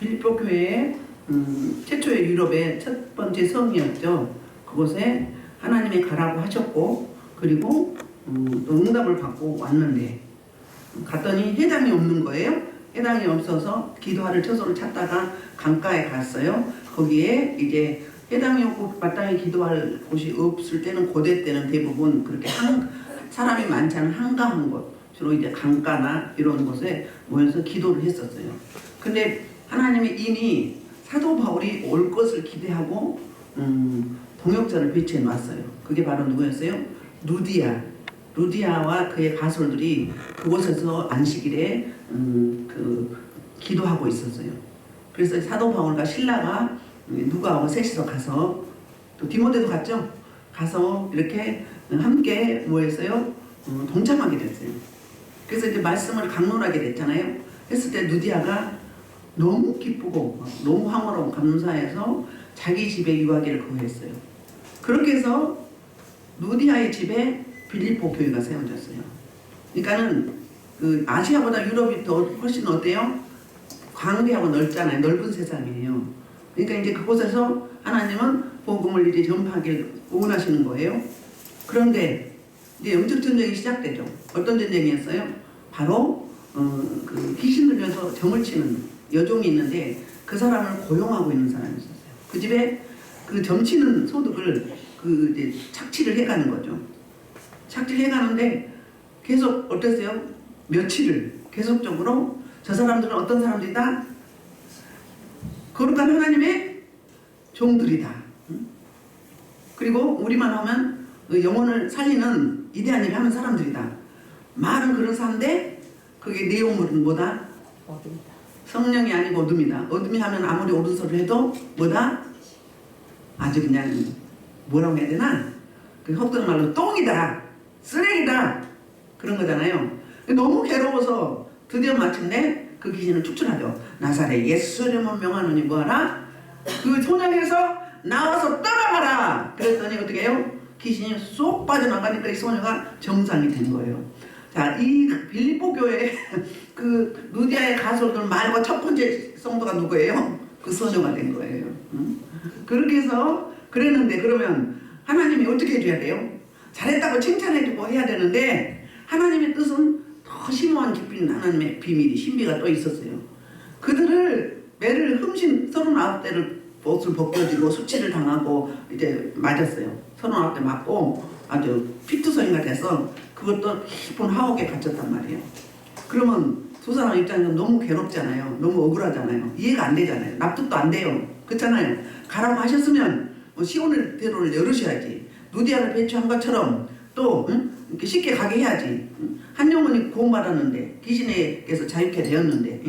빌립보 교회의 최초의 유럽의 첫 번째 성이었죠. 그곳에 하나님이 가라고 하셨고, 그리고 또 응답을 받고 왔는데, 갔더니 해당이 없는 거예요. 해당이 없어서 기도하를 처소를 찾다가 강가에 갔어요. 거기에 이제 해당이 없고 마땅히 기도할 곳이 없을 때는, 고대 때는 대부분 그렇게 사람이 많지 않은 한가한 곳, 주로 이제 강가나 이런 곳에 모여서 기도를 했었어요. 근데 하나님이 이미 사도 바울이 올 것을 기대하고 동역자를 배치해 놨어요. 그게 바로 누구였어요? 루디아와 그의 가솔들이 그곳에서 안식일에 기도하고 있었어요. 그래서 사도 바울과 실라가 누가하고 셋이서 가서, 또 디모데도 갔죠. 가서 이렇게 함께 모여서요 동참하게 됐어요. 그래서 이제 말씀을 강론하게 됐잖아요. 했을 때 루디아가 너무 기쁘고 너무 황홀하고 감사해서 자기 집에 유하기를 구했어요. 그렇게 해서 루디아의 집에 빌립보 교회가 세워졌어요. 그러니까는 그 아시아보다 유럽이 더 훨씬 어때요? 광대하고 넓잖아요. 넓은 세상이에요. 그러니까 이제 그곳에서 하나님은 복음을 이제 전파하길 원하시는 거예요. 그런데 이제 영적 전쟁이 시작되죠. 어떤 전쟁이었어요? 바로 그 귀신 들려서 점을 치는 여종이 있는데, 그 사람을 고용하고 있는 사람이 있었어요. 그 집에 그 점치는 소득을 이제 착취를 해가는 거죠. 착취를 해가는데 계속 어땠어요? 며칠을 계속적으로 저 사람들은 어떤 사람들이다? 거룩한 하나님의 종들이다. 그리고 우리만 하면 영혼을 살리는 위대한 일을 하는 사람들이다. 말은 그런 사람인데 그게 내용은 뭐다? 어둠이다. 성령이 아니고 어둠이다. 어둠이 하면 아무리 옳은 소리를 해도 뭐다? 아주 그냥 뭐라고 해야 되나? 그 헛된 말로 똥이다, 쓰레기다, 그런 거잖아요. 너무 괴로워서 드디어 마침내 그 귀신을 축출하죠. 나사렛 예수 이름으로 명하노니 뭐하라? 그 소녀에서 나와서 떠나가라. 그랬더니 어떻게 해요? 귀신이 쏙 빠져나가니까 이 소녀가 정상이 된 거예요. 자, 이 빌립보 교회 그 루디아의 가솔들 말고 첫 번째 성도가 누구예요? 그 소녀가 된 거예요. 그렇게 해서 그랬는데, 그러면 하나님이 어떻게 해줘야 돼요? 잘했다고 칭찬해주고 해야 되는데, 하나님의 뜻은 더 심오한 깊은 하나님의 비밀이, 신비가 또 있었어요. 그들을 매를 흠신 39대를 옷을 벗겨지고 수치를 당하고 이제 맞았어요. 39대 맞고 아주 피투성이가 돼서 그것도 깊은 하옥에 갇혔단 말이에요. 그러면 두 사람 입장에서 너무 괴롭잖아요. 너무 억울하잖아요. 이해가 안 되잖아요. 납득도 안 돼요. 그렇잖아요. 가라고 하셨으면 시온의 대로를 열으셔야지. 루디아를 배치한 것처럼 또 이렇게 쉽게 가게 해야지. 한 영혼이 구원받았는데, 귀신에게서 자유케 되었는데,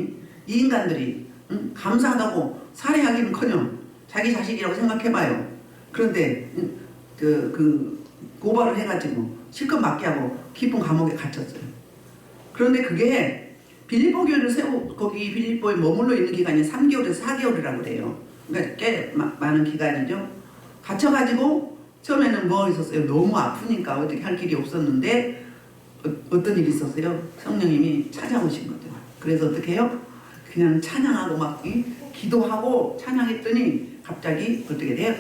이 인간들이 감사하다고 살해하기는커녕 자기 자식이라고 생각해봐요. 그런데 그 고발을 해가지고 실컷 맞게 하고 깊은 감옥에 갇혔어요. 그런데 그게 빌립보 교회를 거기 빌립보에 머물러 있는 기간이 3개월에서 4개월이라고 그래요. 그러니까 꽤 많은 기간이죠. 갇혀가지고 처음에는 뭐 있었어요? 너무 아프니까 어떻게 할 길이 없었는데 어떤 일이 있었어요? 성령님이 찾아오신 거죠. 그래서 어떻게 해요? 그냥 찬양하고 막 기도하고 찬양했더니 갑자기 어떻게 돼요?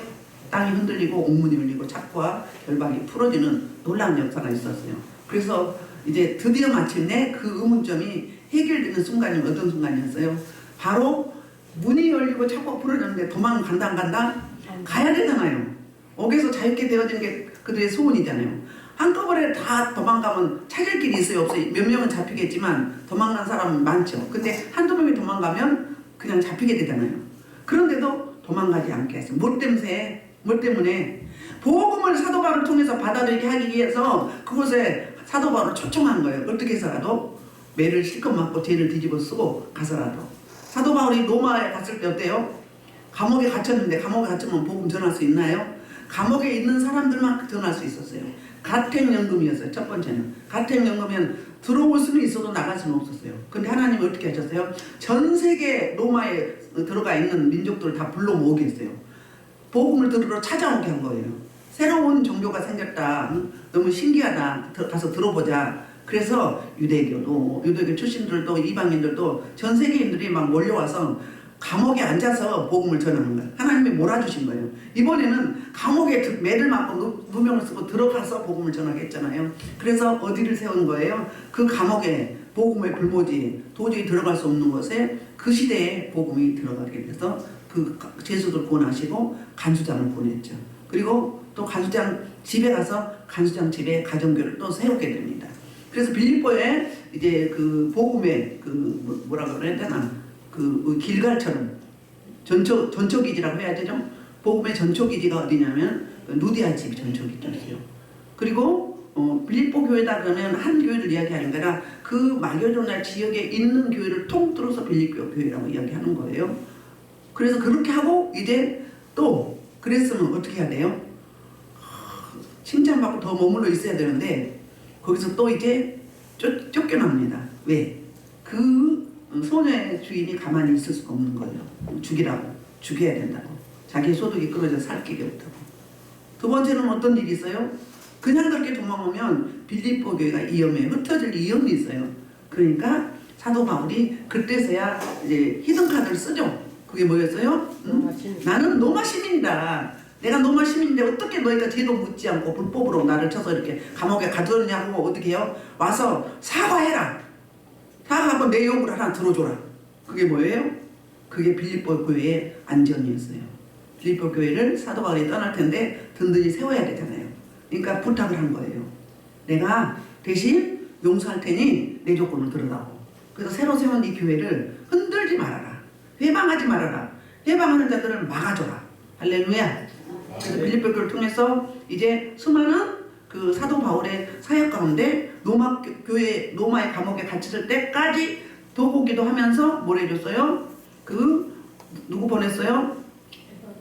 땅이 흔들리고 옥문이 열리고 착과 결박이 풀어지는 놀라운 역사가 있었어요. 그래서 이제 드디어 마침내 그 의문점이 해결되는 순간이 어떤 순간이었어요? 바로 문이 열리고 착과 풀어졌는데 도망간다 안 간다? 가야 되잖아요. 옥에서 자유케 되어지는 게 그들의 소원이잖아요. 한꺼번에 다 도망가면 찾을 길이 있어요, 없어요? 몇 명은 잡히겠지만 도망간 사람은 많죠. 근데 한두 명이 도망가면 그냥 잡히게 되잖아요. 그런데도 도망가지 않게 했어요. 뭐 때문에 복음을 사도 바울을 통해서 받아들이게 하기 위해서 그곳에 사도 바울을 초청한 거예요. 어떻게 해서라도 매를 실컷 맞고 죄를 뒤집어 쓰고 가서라도. 사도 바울이 로마에 갔을 때 어때요? 감옥에 갇혔는데, 감옥에 갇히면 복음 전할 수 있나요? 감옥에 있는 사람들만 전할 수 있었어요. 가택연금이었어요. 첫 번째는 가택연금이면 들어올 수는 있어도 나갈 수는 없었어요. 근데 하나님이 어떻게 하셨어요? 전 세계 로마에 들어가 있는 민족들을 다 불러 모으게 했어요. 복음을 들으러 찾아오게 한 거예요. 새로운 종교가 생겼다, 너무 신기하다, 가서 들어보자. 그래서 유대교 출신들도 이방인들도 전 세계인들이 막 몰려와서 감옥에 앉아서 복음을 전하는 거예요. 하나님이 몰아주신 거예요. 이번에는 감옥에 매를 맞고 누명을 쓰고 들어가서 복음을 전하겠잖아요. 그래서 어디를 세운 거예요? 그 감옥에 복음의 불모지 도저히 들어갈 수 없는 곳에 그 시대에 복음이 들어가게 돼서 그 제수들 구원하시고 간수장을 보냈죠. 그리고 또 간수장 집에 가서 간수장 집에 가정교를 또 세우게 됩니다. 그래서 빌립보에 이제 그 복음의 그 뭐라고 그래야 되나 그 길갈처럼 전초기지라고 해야 되죠. 복음의 전초기지가 어디냐면 누디아 집이 전초기지예요. 그리고 빌립보 교회다 그러면 한 교회를 이야기하는 거라 그 마게도냐 지역에 있는 교회를 통틀어서 빌립보 교회라고 이야기하는 거예요. 그래서 그렇게 하고 이제 또 그랬으면 어떻게 해야 돼요? 칭찬받고 더 머물러 있어야 되는데 거기서 또 이제 쫓겨납니다. 왜? 그 소녀의 주인이 가만히 있을 수가 없는 거예요. 죽여야 된다고. 자기 소득이 끊어져서 살 길이 없다고. 두 번째는 어떤 일이 있어요? 그냥 그렇게 도망오면 빌립보 교회가 위험해요. 흩어질 위험이 있어요. 그러니까 사도 바울이 그때서야 이제 히든카드를 쓰죠. 그게 뭐였어요? 나는 로마 시민이다. 내가 로마 시민인데 어떻게 너희가 죄도 묻지 않고 불법으로 나를 쳐서 이렇게 감옥에 가두느냐고 어떻게 해요? 와서 사과해라. 사과하고 내 욕을 하나 들어줘라. 그게 뭐예요? 그게 빌립보 교회의 안전이었어요. 빌립보 교회를 사도 바울이 떠날 텐데 든든히 세워야 되잖아요. 그러니까 부탁을 한 거예요. 내가 대신 용서할 테니 내 조건을 들으라고. 그래서 새로 세운 이 교회를 흔들지 말아라. 회방하지 말아라. 회방하는 자들을 막아줘라. 할렐루야. 그래서 빌립보 교회를 통해서 이제 수많은 그 사도 바울의 사역 가운데 로마의 감옥에 갇혔을 때까지 도보기도 하면서 뭘 해줬어요? 누구 보냈어요?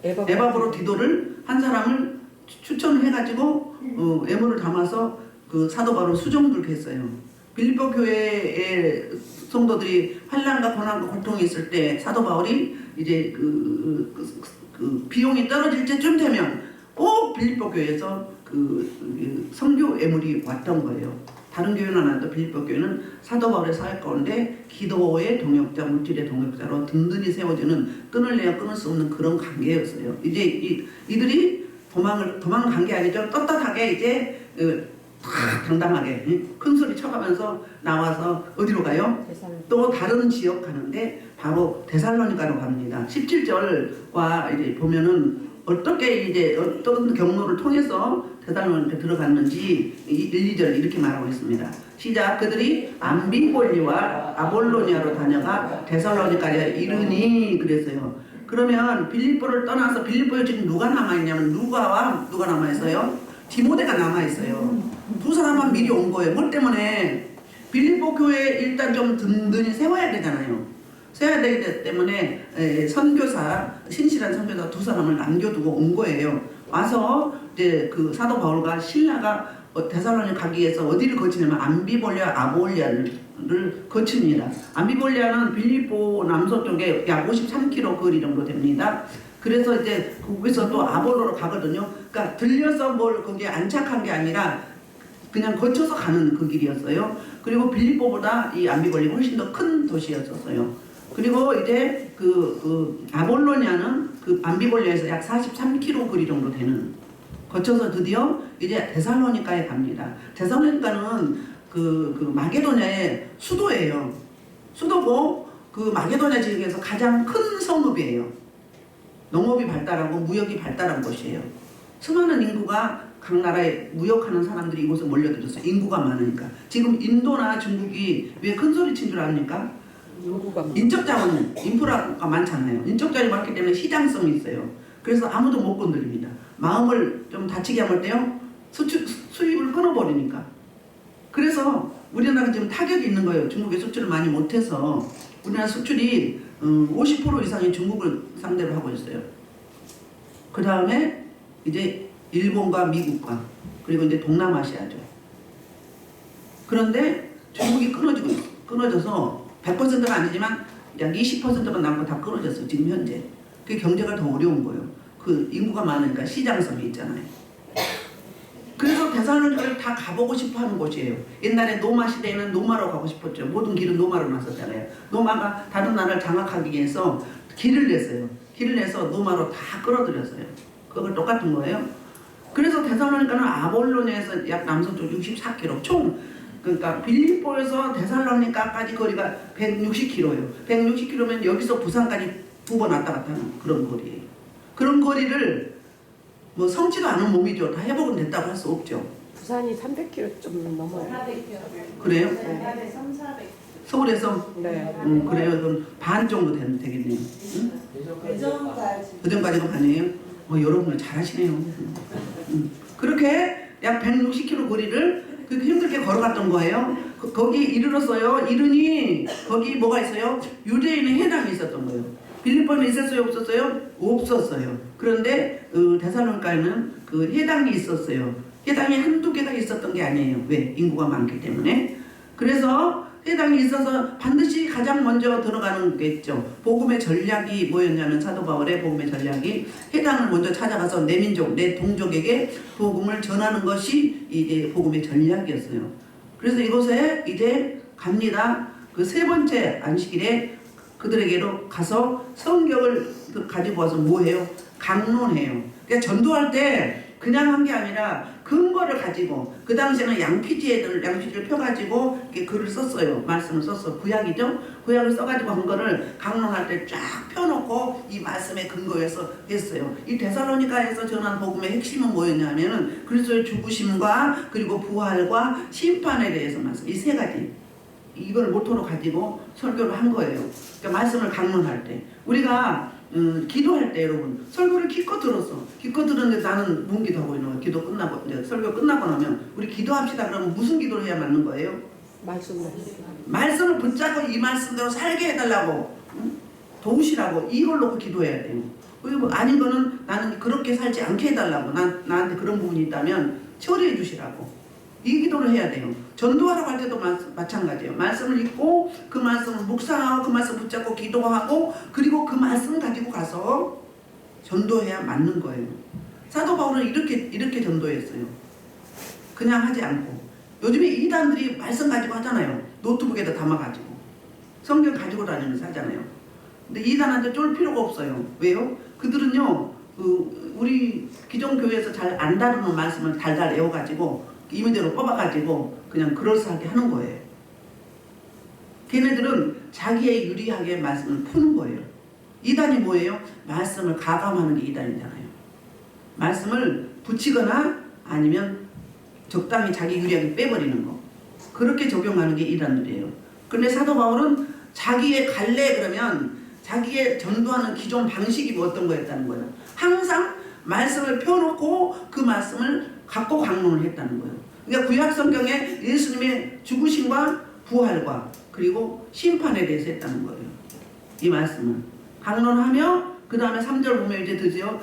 에바브로디도를 한 사람을 추천을 해가지고 애물을 담아서 그 사도 바울을 수종들게 했어요. 빌립보 교회의 성도들이 환난과 고난과 고통이 있을 때 사도 바울이 이제 그 비용이 떨어질 때쯤 되면 꼭 빌립보 교회에서 그 선교 애물이 왔던 거예요. 다른 교회는 안 와도 빌립보 교회는 사도 바울의 사역 가운데 기도의 동역자, 물질의 동역자로 든든히 세워주는 끊을래야 끊을 수 없는 그런 관계였어요. 이제 이들이 도망간 게 아니죠. 떳떳하게 이제 당당하게 큰 소리 쳐가면서 나와서 어디로 가요? 또 다른 지역 가는데 바로 데살로니가로 갑니다. 17절과 이제 보면은 어떻게 이제 어떤 경로를 통해서 데살로니가 들어갔는지 1, 2절 이렇게 말하고 있습니다. 시작. 그들이 암비볼리와 아볼로니아로 다녀가 데살로니가에 이르니 그랬어요. 그러면 빌립보를 떠나서 빌립보에 지금 누가 남아있냐면 누가 남아있어요? 디모데가 남아있어요. 두 사람만 미리 온 거예요. 뭐 때문에? 빌립보 교회 일단 좀 든든히 세워야 되잖아요. 세워야 되기 때문에 신실한 선교사 두 사람을 남겨두고 온 거예요. 와서 이제 그 사도 바울과 신라가 데살로니가 가기 위해서 어디를 거치냐면 암비볼리아 아볼리아를 거칩니다. 암비볼리아는 빌립보 남서쪽에 약 53km 거리 정도 됩니다. 그래서 이제 거기서 또 아볼로로 가거든요. 그러니까 들려서 거기에 안착한 게 아니라 그냥 거쳐서 가는 그 길이었어요. 그리고 빌립보보다 이 암비볼리가 훨씬 더 큰 도시였었어요. 그리고 이제 그 아볼로니아는 그 암비볼리아에서 약 43km 거리 정도 되는 거쳐서 드디어 이제 데살로니가에 갑니다. 데살로니가는 그 마게도냐의 수도예요. 수도고 그 마게도냐 지역에서 가장 큰 성읍이에요. 농업이 발달하고 무역이 발달한 곳이에요. 수많은 인구가 각 나라에 무역하는 사람들이 이곳에 몰려들었어요. 인구가 많으니까. 지금 인도나 중국이 왜 큰 소리 친 줄 압니까? 인적 자원, 인프라가 많지 않나요? 인적 자원이 많기 때문에 시장성이 있어요. 그래서 아무도 못 건드립니다. 마음을 좀 다치게 하면 때요. 수입을 끊어버리니까. 그래서 우리나라가 지금 타격이 있는 거예요. 중국에 수출을 많이 못해서 우리나라 수출이 50% 이상이 중국을 상대로 하고 있어요. 그 다음에 이제 일본과 미국과 그리고 이제 동남아시아죠. 그런데 중국이 끊어져서 100%가 아니지만 약 20%가 남고 다 끊어졌어요. 지금 현재. 그 경제가 더 어려운 거예요. 그 인구가 많으니까 시장성이 있잖아요. 그래서 데살로니가를 다 가보고 싶어 하는 곳이에요. 옛날에 로마 시대에는 로마로 가고 싶었죠. 모든 길은 로마로 났었잖아요. 로마가 다른 나라를 장악하기 위해서 길을 냈어요. 길을 내서 노마로 다 끌어들였어요. 그걸 똑같은 거예요. 그래서 데살로니가는 아볼로니아에서 약 남서쪽 64km 총, 그러니까 빌립보에서 데살로니가까지 거리가 160km예요. 160km면 여기서 부산까지 2번 왔다 갔다 하는 그런 거리예요. 그런 거리를 뭐 성치도 않은 몸이죠. 다 회복은 됐다고 할 수 없죠. 부산이 300km 좀 넘어요. 400km. 그래요? 네. 3, 400. 서울에서? 네. 그래요. 그럼 반 정도 되겠네요. 응? 대전까지. 그전까지도 가네요. 여러분들 잘하시네요. 그렇게 약 160km 거리를 그렇게 힘들게 걸어갔던 거예요. 거기 이르렀어요. 이르니 거기 뭐가 있어요? 유대인의 회당이 있었던 거예요. 빌립보에 있었어요? 없었어요? 없었어요. 그런데 데살로니가에는 그 회당이 있었어요. 회당이 한두 개가 있었던 게 아니에요. 왜? 인구가 많기 때문에. 그래서 회당이 있어서 반드시 가장 먼저 들어가는 게 있죠. 복음의 전략이 뭐였냐면 사도 바울의 복음의 전략이 회당을 먼저 찾아가서 내 민족, 내 동족에게 복음을 전하는 것이 이제 복음의 전략이었어요. 그래서 이곳에 이제 갑니다. 그 세 번째 안식일에 그들에게로 가서 성경을 가지고 와서 뭐해요? 강론해요. 그러니까 전도할 때 그냥 한 게 아니라 근거를 가지고, 그 당시에는 양피지를 펴가지고 이렇게 글을 썼어요. 말씀을 썼어. 구약이죠? 구약을 써가지고 한 거를 강론할 때 쫙 펴놓고 이 말씀의 근거에서 했어요. 이 데살로니가에서 전한 복음의 핵심은 뭐였냐면은 그리스도의 죽으심과 그리고 부활과 심판에 대해서 말씀. 이 세 가지. 이걸 모토로 가지고 설교를 한 거예요. 그러니까 말씀을 강론할 때. 우리가 기도할 때 여러분 설교를 기껏 들었어. 기껏 들었는데 나는 뭔 기도하고 있는 거야. 기도 끝나고 이제 설교 끝나고 나면 우리 기도합시다. 그러면 무슨 기도를 해야 맞는 거예요? 말씀을 붙잡고 이 말씀대로 살게 해달라고, 도우시라고 이걸 놓고 기도해야 돼요. 그리고 아닌 거는 나는 그렇게 살지 않게 해달라고, 나한테 그런 부분이 있다면 처리해 주시라고 이 기도를 해야 돼요. 전도하러 갈 때도 마찬가지예요. 말씀을 읽고 그 말씀을 묵상하고 그 말씀 붙잡고 기도하고 그리고 그 말씀 가지고 가서 전도해야 맞는 거예요. 사도 바울은 이렇게 전도했어요. 그냥 하지 않고. 요즘에 이단들이 말씀 가지고 하잖아요. 노트북에다 담아가지고 성경 가지고 다니면서 하잖아요. 근데 이단한테 쫄 필요가 없어요. 왜요? 그들은요 우리 기존 교회에서 잘 안 다루는 말씀을 달달 외워가지고 이미대로 뽑아가지고 그냥 그럴싸하게 하는 거예요. 걔네들은 자기의 유리하게 말씀을 푸는 거예요. 이단이 뭐예요? 말씀을 가감하는 게 이단이잖아요. 말씀을 붙이거나 아니면 적당히 자기 유리하게 빼버리는 거. 그렇게 적용하는 게 이단들이에요. 근데 사도 바울은 자기의 갈래 그러면 자기의 전도하는 기존 방식이 어떤 거였다는 거예요. 항상 말씀을 펴놓고 그 말씀을 갖고 강론을 했다는 거예요. 그러니까 구약 성경에 예수님의 죽으심과 부활과 그리고 심판에 대해서 했다는 거예요. 이 말씀은 강론하며 그 다음에 3절 보면 이제 드디어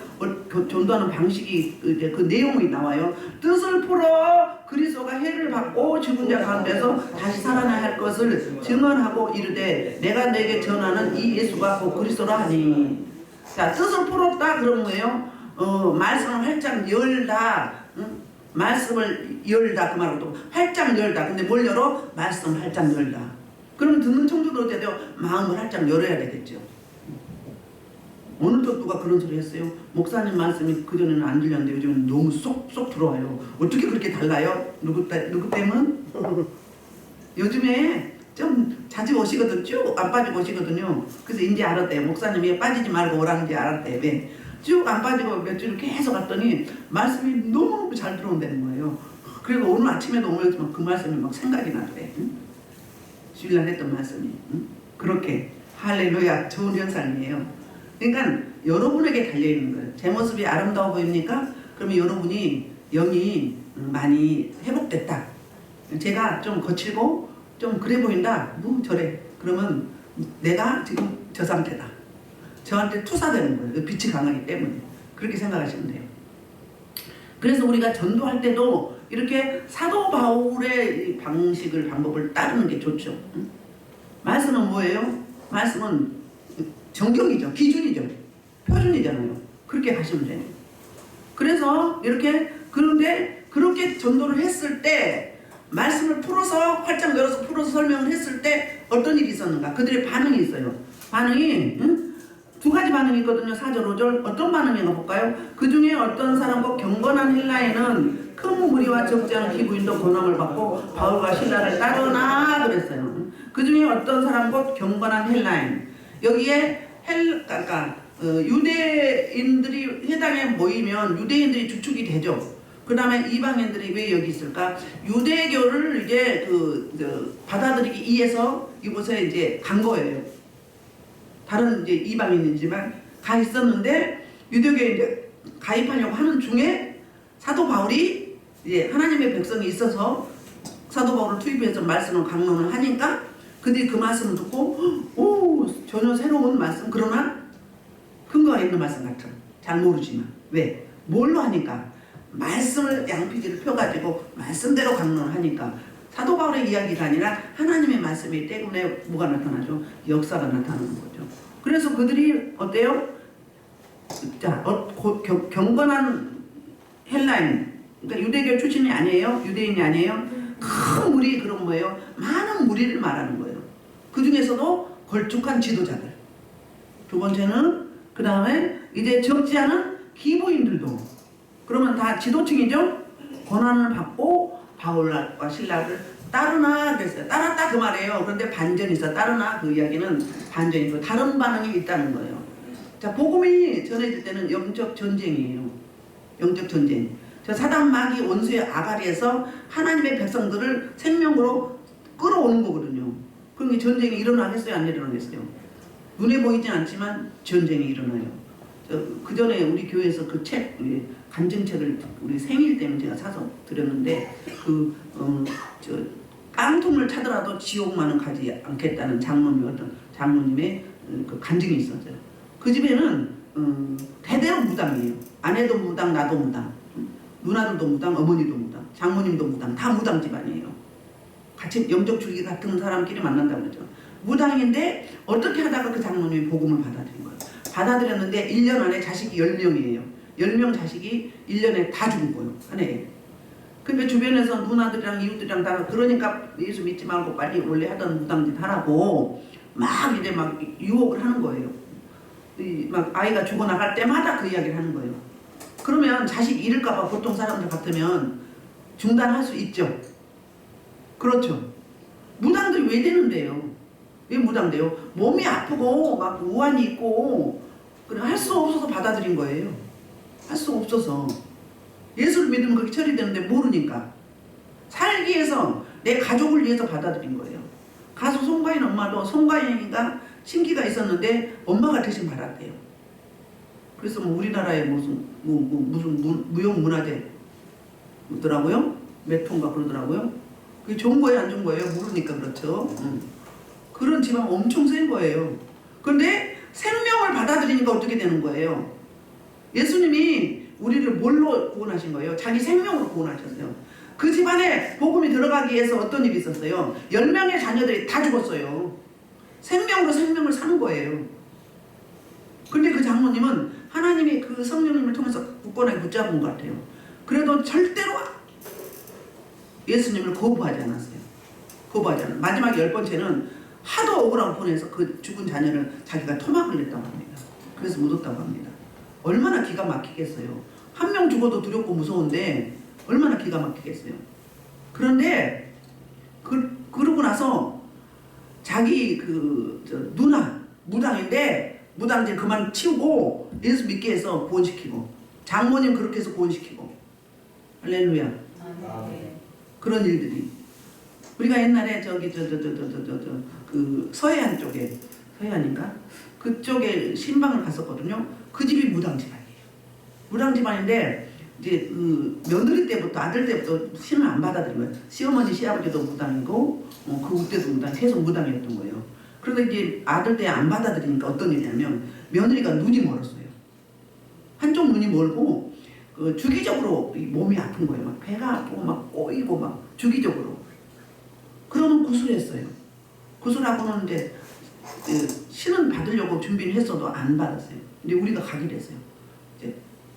전도하는 방식이 이제 그 내용이 나와요. 뜻을 풀어 그리스도가 해를 받고 죽은 자 가운데서 다시 살아나야 할 것을 증언하고 이르되 내가 내게 전하는 이 예수가 곧 그리스도라 하니. 자, 뜻을 풀었다 그런 거예요. 말씀을 활짝 열다. 말씀을 열다 그 말로 또 활짝 열다. 근데 뭘 열어? 말씀을 활짝 열다. 그러면 듣는 청중도 어때야 돼요? 마음을 활짝 열어야 되겠죠. 어느 또 누가 그런 소리 했어요? 목사님 말씀이 그전에는 안 들렸는데 요즘은 너무 쏙쏙 들어와요. 어떻게 그렇게 달라요? 누구 때문에? 요즘에 좀 자주 오시거든. 쭉 안 빠지고 오시거든요. 그래서 이제 알았대요. 목사님이 빠지지 말고 오라는지 알았대요. 왜? 쭉 안 빠지고 몇 주를 계속 갔더니 말씀이 너무너무 잘 들어온다는 거예요. 그리고 오늘 아침에도 오면서 그 말씀이 막 생각이 나더래. 응? 주일날 했던 말씀이. 응? 그렇게 할렐루야 좋은 현상이에요. 그러니까 여러분에게 달려있는 거예요. 제 모습이 아름다워 보입니까? 그러면 여러분이 영이 많이 회복됐다. 제가 좀 거칠고 좀 그래 보인다. 뭐 저래. 그러면 내가 지금 저 상태다. 저한테 투사되는 거예요. 빛이 강하기 때문에. 그렇게 생각하시면 돼요. 그래서 우리가 전도할 때도 이렇게 사도 바울의 방법을 따르는 게 좋죠. 말씀은 뭐예요? 말씀은 정경이죠. 기준이죠. 표준이잖아요. 그렇게 가시면 돼요. 그래서 이렇게 그런데 그렇게 전도를 했을 때 말씀을 풀어서 활짝 열어서 풀어서 설명을 했을 때 어떤 일이 있었는가? 그들의 반응이 있어요. 반응이 두 가지 반응이 있거든요. 4절, 5절. 어떤 반응인가 볼까요? 그 중에 어떤 사람과 경건한 헬라인은 큰 무리와 적지 않은 기부인도 권함을 받고 바울과 신라를 따르나 그랬어요. 그 중에 어떤 사람과 경건한 헬라인. 여기에 그러니까 유대인들이 회당에 모이면 유대인들이 주축이 되죠. 그 다음에 이방인들이 왜 여기 있을까? 유대교를 이제 받아들이기 위해서 이곳에 이제 간 거예요. 다른 이제 이방인이지만 가 있었는데 유대교에 이제 가입하려고 하는 중에 사도 바울이 이제 하나님의 백성이 있어서 사도 바울을 투입해서 말씀을 강론을 하니까 그들이 그 말씀을 듣고 오 전혀 새로운 말씀 그러나 근거가 있는 말씀 같은 잘 모르지만 왜? 뭘로 하니까 말씀을 양피기를 펴가지고 말씀대로 강론을 하니까 사도 바울의 이야기가 아니라 하나님의 말씀이기 때문에 뭐가 나타나죠? 역사가 나타나는 거죠. 그래서 그들이 어때요? 자, 경건한 헬라인, 그러니까 유대교 출신이 아니에요? 유대인이 아니에요? 큰 무리 그런 뭐예요? 많은 무리를 말하는 거예요. 그 중에서도 걸쭉한 지도자들. 두 번째는 그 다음에 이제 적지 않은 기부인들도 그러면 다 지도층이죠? 권한을 받고 바울과 신라를 따르나 그랬어요. 따랐다 그 말이에요. 그런데 반전이 있어. 따르나 그 이야기는 반전이 있고 다른 반응이 있다는 거예요. 자, 복음이 전해질 때는 영적 전쟁이에요. 영적 전쟁. 저 사단 마귀 원수의 아가리에서 하나님의 백성들을 생명으로 끌어오는 거거든요. 그럼 이 전쟁이 일어나겠어요? 안 일어나겠어요? 눈에 보이진 않지만 전쟁이 일어나요. 그 전에 우리 교회에서 그 책, 간증책을 우리 생일 때문에 제가 사서 드렸는데 깡통을 차더라도 지옥만은 가지 않겠다는 장모님의 그 간증이 있었어요. 그 집에는 대대로 무당이에요. 아내도 무당, 나도 무당, 누나들도 무당, 어머니도 무당, 장모님도 무당, 다 무당 집안이에요. 같이 영적 줄기 같은 사람끼리 만난다고 그러죠. 무당인데 어떻게 하다가 그 장모님이 복음을 받아들인 거예요. 받아들였는데 1년 안에 자식이 10명이에요. 10명 자식이 1년에 다 죽은 거예요. 한 해에. 근데 주변에서 누나들이랑 이웃들이랑 다 그러니까 예수 믿지 말고 빨리 원래 하던 무당짓 하라고 막 이제 막 유혹을 하는 거예요. 막 아이가 죽어나갈 때마다 그 이야기를 하는 거예요. 그러면 자식 잃을까봐 보통 사람들 같으면 중단할 수 있죠. 그렇죠. 무당들이 왜 되는데요? 왜 무당돼요? 몸이 아프고 막 우환이 있고 할 수 없어서 받아들인 거예요. 할 수 없어서. 예수를 믿으면 그렇게 처리되는데 모르니까. 살기 위해서 내 가족을 위해서 받아들인 거예요. 가수 송가인 엄마도 송가인이가 심기가 있었는데 엄마가 대신 받았대요. 그래서 뭐 우리나라에 무슨 무형문화재 뭐더라고요? 몇 통가 그러더라고요. 그게 좋은 거예요, 안 좋은 거예요? 모르니까 그렇죠. 그런 집안 엄청 센 거예요. 그런데 생명을 받아들이니까 어떻게 되는 거예요? 예수님이 우리를 뭘로 구원하신 거예요? 자기 생명으로 구원하셨어요. 그 집안에 복음이 들어가기 위해서 어떤 일이 있었어요? 10명의 자녀들이 다 죽었어요. 생명으로 생명을 사는 거예요. 근데 그 장모님은 하나님이 그 성령님을 통해서 굳건하게 붙잡은 것 같아요. 그래도 절대로 예수님을 거부하지 않았어요. 거부하지 않았어요. 마지막 10번째는 하도 억울하고 보내서 그 죽은 자녀를 자기가 토막을 냈다고 합니다. 그래서 묻었다고 합니다. 얼마나 기가 막히겠어요. 한 명 죽어도 두렵고 무서운데 얼마나 기가 막히겠어요. 그런데 그러고 나서 자기 누나 무당인데 무당질 그만 치우고 예수 믿게 해서 구원시키고 장모님 그렇게 해서 구원시키고 할렐루야. 그런 일들이 우리가 옛날에 그 서해안 쪽에 서해안인가 그쪽에 신방을 갔었거든요. 그 집이 무당 집안이에요. 무당 집안인데 이제 그 며느리 때부터 아들 때부터 신을 안 받아들인 거예요. 시어머니 시아버지도 무당이고 그 때도 무당 계속 무당이었던 거예요. 그런데 이제 아들 때 안 받아들이니까 어떤 일이냐면 며느리가 눈이 멀었어요. 한쪽 눈이 멀고 주기적으로 몸이 아픈 거예요. 막 배가 아프고 막 꼬이고 막 주기적으로. 그러면 구술했어요. 구술하고는 이제 신은 받으려고 준비를 했어도 안 받았어요. 근데 우리가 가기로 했어요. 이제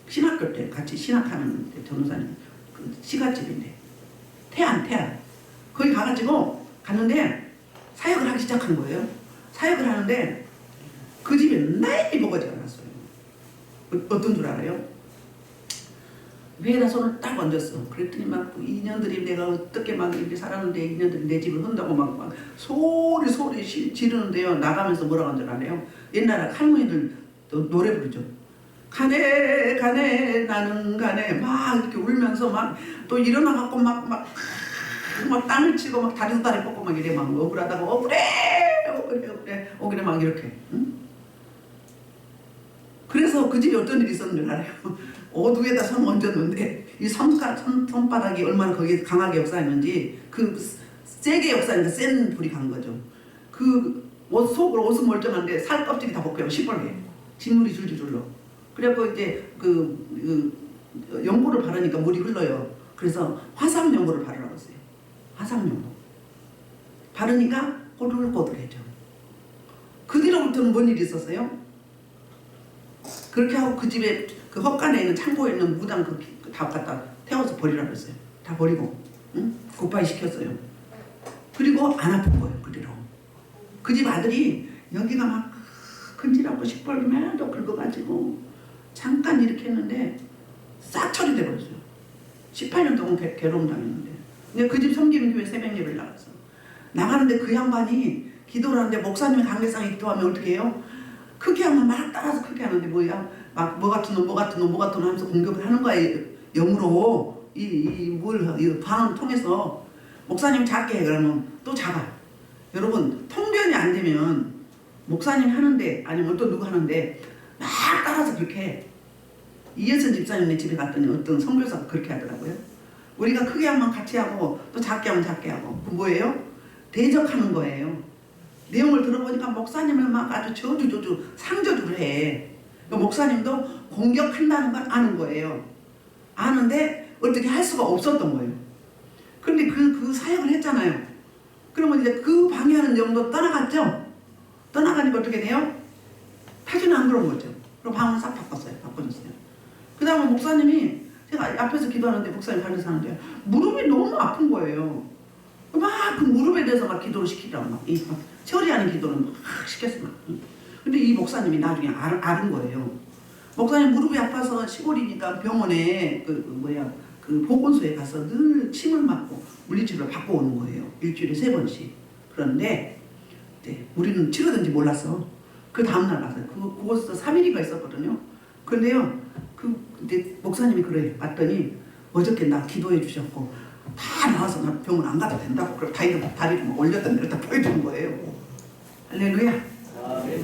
신학교 때 같이 신학하는 전도사님 그 시가집인데 태안 거기 가가지고 갔는데 사역을 하기 시작한 거예요. 사역을 하는데 그 집에 나이 먹어지가 났어요. 어떤 줄 알아요? 배에다 손을 딱 얹었어. 그랬더니 막 2년들이 내가 어떻게 막 이렇게 살았는데 2년들이 내 집을 흔다고 막 소리 지르는데요. 나가면서 뭐라고 한 줄 알아요? 옛날에 할머니들 또 노래 부르죠. 가네 가네 나는 가네 막 이렇게 울면서 막 또 일어나갖고 막 땅을 치고 막 다리도 다리 뻗고 막 이래 막 억울하다고 억울해 막 이렇게. 응? 그래서 그 집에 어떤 일이 있었는 줄 알아요? 어두에다 손 얹었는데 이 손바닥이 얼마나 거기에 강하게 역사했는지 그 세게 역사하니까 센 불이 간 거죠. 그 속으로 옷은 멀쩡한데 살 껍질이 다 벗겨요. 시뻘게 진물이 줄줄 흘러. 그래갖고 이제 그 연고를 바르니까 물이 흘러요. 그래서 화상 연고를 바르라고 했어요. 화상 연고 바르니까 꼬들꼬들해져. 그 뒤로부터는 뭔 일이 있었어요? 그렇게 하고 그 집에 그 헛간에 있는 창고에 있는 무당 다 갖다 태워서 버리라고 했어요. 다 버리고 응? 굿바이 시켰어요. 그리고 안 아픈 거예요. 그 뒤로 그 집 아들이 여기가 막 근질하고 시뻘면 또 긁어가지고 잠깐 이렇게 했는데 싹 처리돼 버렸어요. 18년 동안 괴로움 당했는데. 근데 그 집 섬기는 교회 새벽 예배를 나갔어. 나가는데 그 양반이 기도를 하는데 목사님이 강대상에 기도하면 어떻게 해요? 크게 하면 막 따라서 크게 하는데 뭐야? 막 뭐 같은 놈 하면서 공격을 하는 거예요. 영으로 이 방을 통해서 목사님 작게 해 그러면 또 작아. 여러분 통변이 안 되면 목사님 하는데 아니면 어떤 누구 하는데 막 따라서 그렇게 해. 이예선 집사님네 집에 갔더니 어떤 선교사가 그렇게 하더라고요. 우리가 크게 하면 같이 하고 또 작게 하면 작게 하고 그 뭐예요? 대적하는 거예요. 내용을 들어보니까 목사님을 막 아주 저주 상저주를 해. 그러니까 목사님도 공격한다는 걸 아는 거예요. 아는데 어떻게 할 수가 없었던 거예요. 근데 그 사역을 했잖아요. 그러면 이제 그 방해하는 영도 떠나갔죠? 떠나가니까 어떻게 돼요? 타지는 안 그런 거죠. 그럼 방을 싹 바꿔줬어요. 그 다음에 목사님이 제가 앞에서 기도하는데 목사님 반에서 하는데 무릎이 너무 아픈 거예요. 막 그 무릎에 대해서 막 기도를 시키더라고. 막 처리하는 기도를 막 시켰어. 막. 근데 이 목사님이 나중에 앓은 거예요. 목사님 무릎이 아파서 시골이니까 병원에 그 보건소에 가서 늘 침을 맞고 물리치료를 받고 오는 거예요. 일주일에 3번씩. 그런데 네, 우리는 치료된지 몰랐어. 그 다음날 가서 그곳에서 3일인가 있었거든요. 그런데요, 이제 목사님이 그래 왔더니 어저께 나 기도해 주셨고 다 나와서 나 병원 안 가도 된다고 그래 다리를 막 올렸다 내렸다 보여주는 거예요. 할렐루야.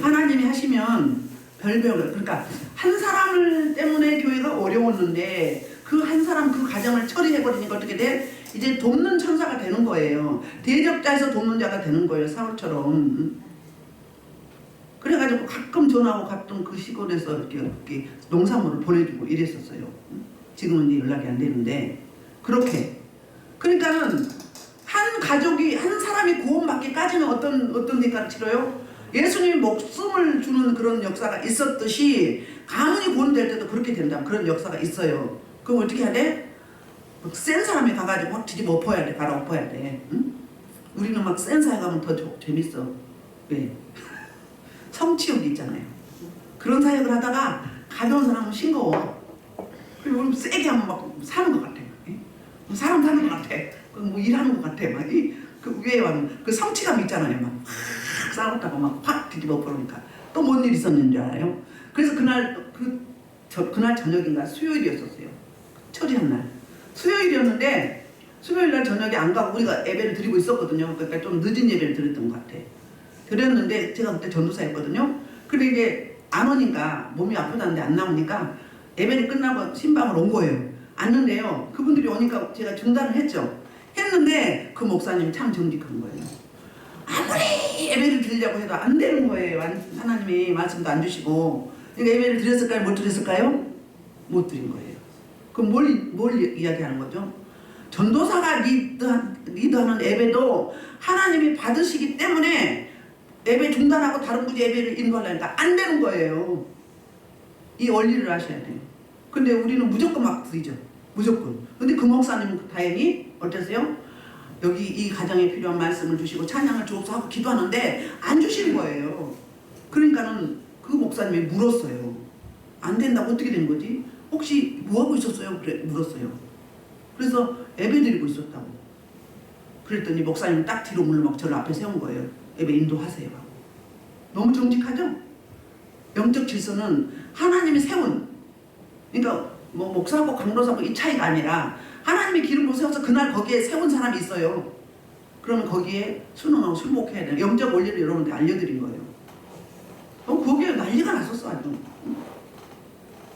하나님이 하시면 별별을 그러니까 한 사람을 때문에 교회가 어려웠는데 그 한 사람 그 가정을 처리해버리니까 어떻게 돼? 이제 돕는 천사가 되는 거예요. 대적자에서 돕는 자가 되는 거예요. 사울처럼. 그래가지고 가끔 전화하고 갔던 그 시골에서 이렇게 농산물을 보내주고 이랬었어요. 지금은 이제 연락이 안 되는데 그렇게. 그러니까는 한 가족이 한 사람이 구원받기까지는 어떤 대가를 치러요? 예수님이 목숨을 주는 그런 역사가 있었듯이 가문이 구원될 때도 그렇게 된다. 그런 역사가 있어요. 그럼 어떻게 해야 돼? 센 사람이 가가지고 확 뒤집어 엎어야 돼. 갈아 엎어야 돼. 응? 우리는 막 센 사회 가면 더 재밌어. 왜? 성취욕이 있잖아요. 그런 사역을 하다가 가벼운 사람은 싱거워. 그리고 우리 세게 하면 막 사는 것 같아. 사람 사는 것 같아. 뭐 일하는 것 같아. 막 그 위에 와면 그 성취감 있잖아요. 막 싸웠다가 막 확 뒤집어 버리니까 또 뭔 일 있었는지 알아요? 그래서 그날 그날 저녁인가 수요일이었었어요. 처리한 날 수요일이었는데 수요일 날 저녁에 안 가고 우리가 예배를 드리고 있었거든요. 그러니까 좀 늦은 예배를 드렸던 것 같아. 드렸는데 제가 그때 전도사였거든요. 근데 이제 안 오니까 몸이 아프다는데 안 나오니까 예배를 끝나고 신방을 온 거예요. 왔는데요. 그분들이 오니까 제가 중단을 했는데 그 목사님이 참 정직한 거예요. 아무리 예배를 드리려고 해도 안 되는 거예요. 하나님이 말씀도 안 주시고. 그러니까 예배를 드렸을까요? 못 드렸을까요? 못 드린 거예요. 그럼 뭘 이야기하는 거죠? 전도사가 리드하는 예배도 하나님이 받으시기 때문에 예배 중단하고 다른 부지 예배를 인도하려니까 안 되는 거예요. 이 원리를 아셔야 돼요. 근데 우리는 무조건 막 드리죠. 무조건. 근데 그 목사님은 다행히 어땠어요? 여기 이 가정에 필요한 말씀을 주시고 찬양을 주옵소서 하고 기도하는데 안 주시는 거예요. 그러니까는 그 목사님이 물었어요. 안 된다고 어떻게 된 거지? 혹시 뭐 하고 있었어요? 그래 물었어요. 그래서 예배 드리고 있었다고. 그랬더니 목사님 딱 뒤로 물러막 저를 앞에 세운 거예요. 예배 인도하세요 하고. 너무 정직하죠? 영적 질서는 하나님이 세운, 그러니까 뭐 목사하고 강도사하고 이 차이가 아니라 하나님이 기름으로 세워서 그날 거기에 세운 사람이 있어요. 그러면 거기에 순응하고 순복해야 돼요. 영적 원리를 여러분들 알려드린 거예요. 거기에 난리가 났었어 아주.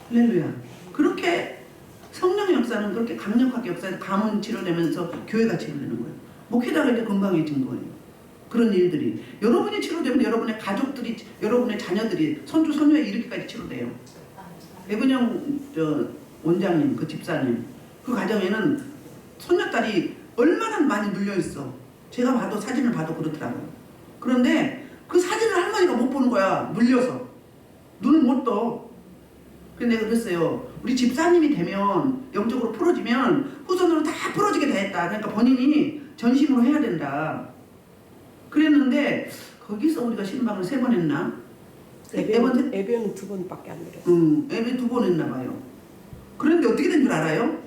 할렐루야. 그렇게 성령의 역사는 그렇게 강력하게 역사해서 가문 치료되면서 교회가 치료되는 거예요. 목회자가 이제 건강해진 거예요. 그런 일들이 여러분이 치료되면 여러분의 가족들이, 여러분의 자녀들이, 손주 손녀에 이렇게까지 치료돼요. 배근영 원장님, 그 집사님, 그 가정에는 손녀딸이 얼마나 많이 눌려있어. 제가 봐도 사진을 봐도 그렇더라고요. 그런데 그 사진을 할머니가 못 보는 거야. 눌려서 눈을 못 떠. 근데 내가 그랬어요. 우리 집사님이 되면, 영적으로 풀어지면 후손으로 다 풀어지게 됐다. 그러니까 본인이 전심으로 해야 된다. 그랬는데 거기서 우리가 신방을 3번 했나? 예배는 2번밖에 안 드렸어요. 예배 2번 했나 봐요. 그런데 어떻게 된 줄 알아요?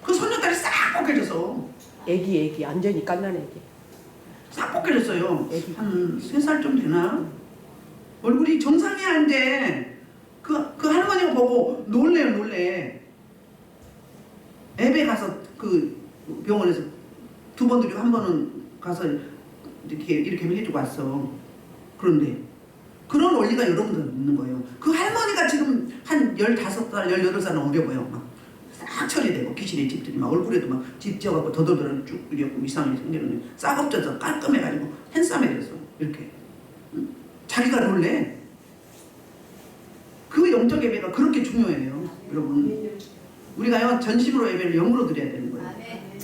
그 손녀딸이 싹 벗겨져서. 애기 완전히 갓난 애기. 싹 벗겨졌어요. 애기. 한 3살 좀 되나? 얼굴이 정상이 아닌데 그 할머니가 보고 놀래. 예배 가서 그 병원에서 2번 드리고 1번은 가서 이렇게 해주고 왔어. 그런데 그런 원리가 여러분들 있는 거예요. 그 할머니가 지금 한 15살, 18살은 어려 보여. 막 싹 처리되고 귀신의 집들이 막 얼굴에도 막 집 지어갖고 더더더러 쭉 이렇게 이상하게 생겼는데 싹 엎져서 깔끔해가지고 핸섬해졌어. 이렇게. 자기가 놀래. 그 영적 예배가 그렇게 중요해요. 여러분. 우리가요 전심으로 예배를 영으로 드려야 되는 거예요.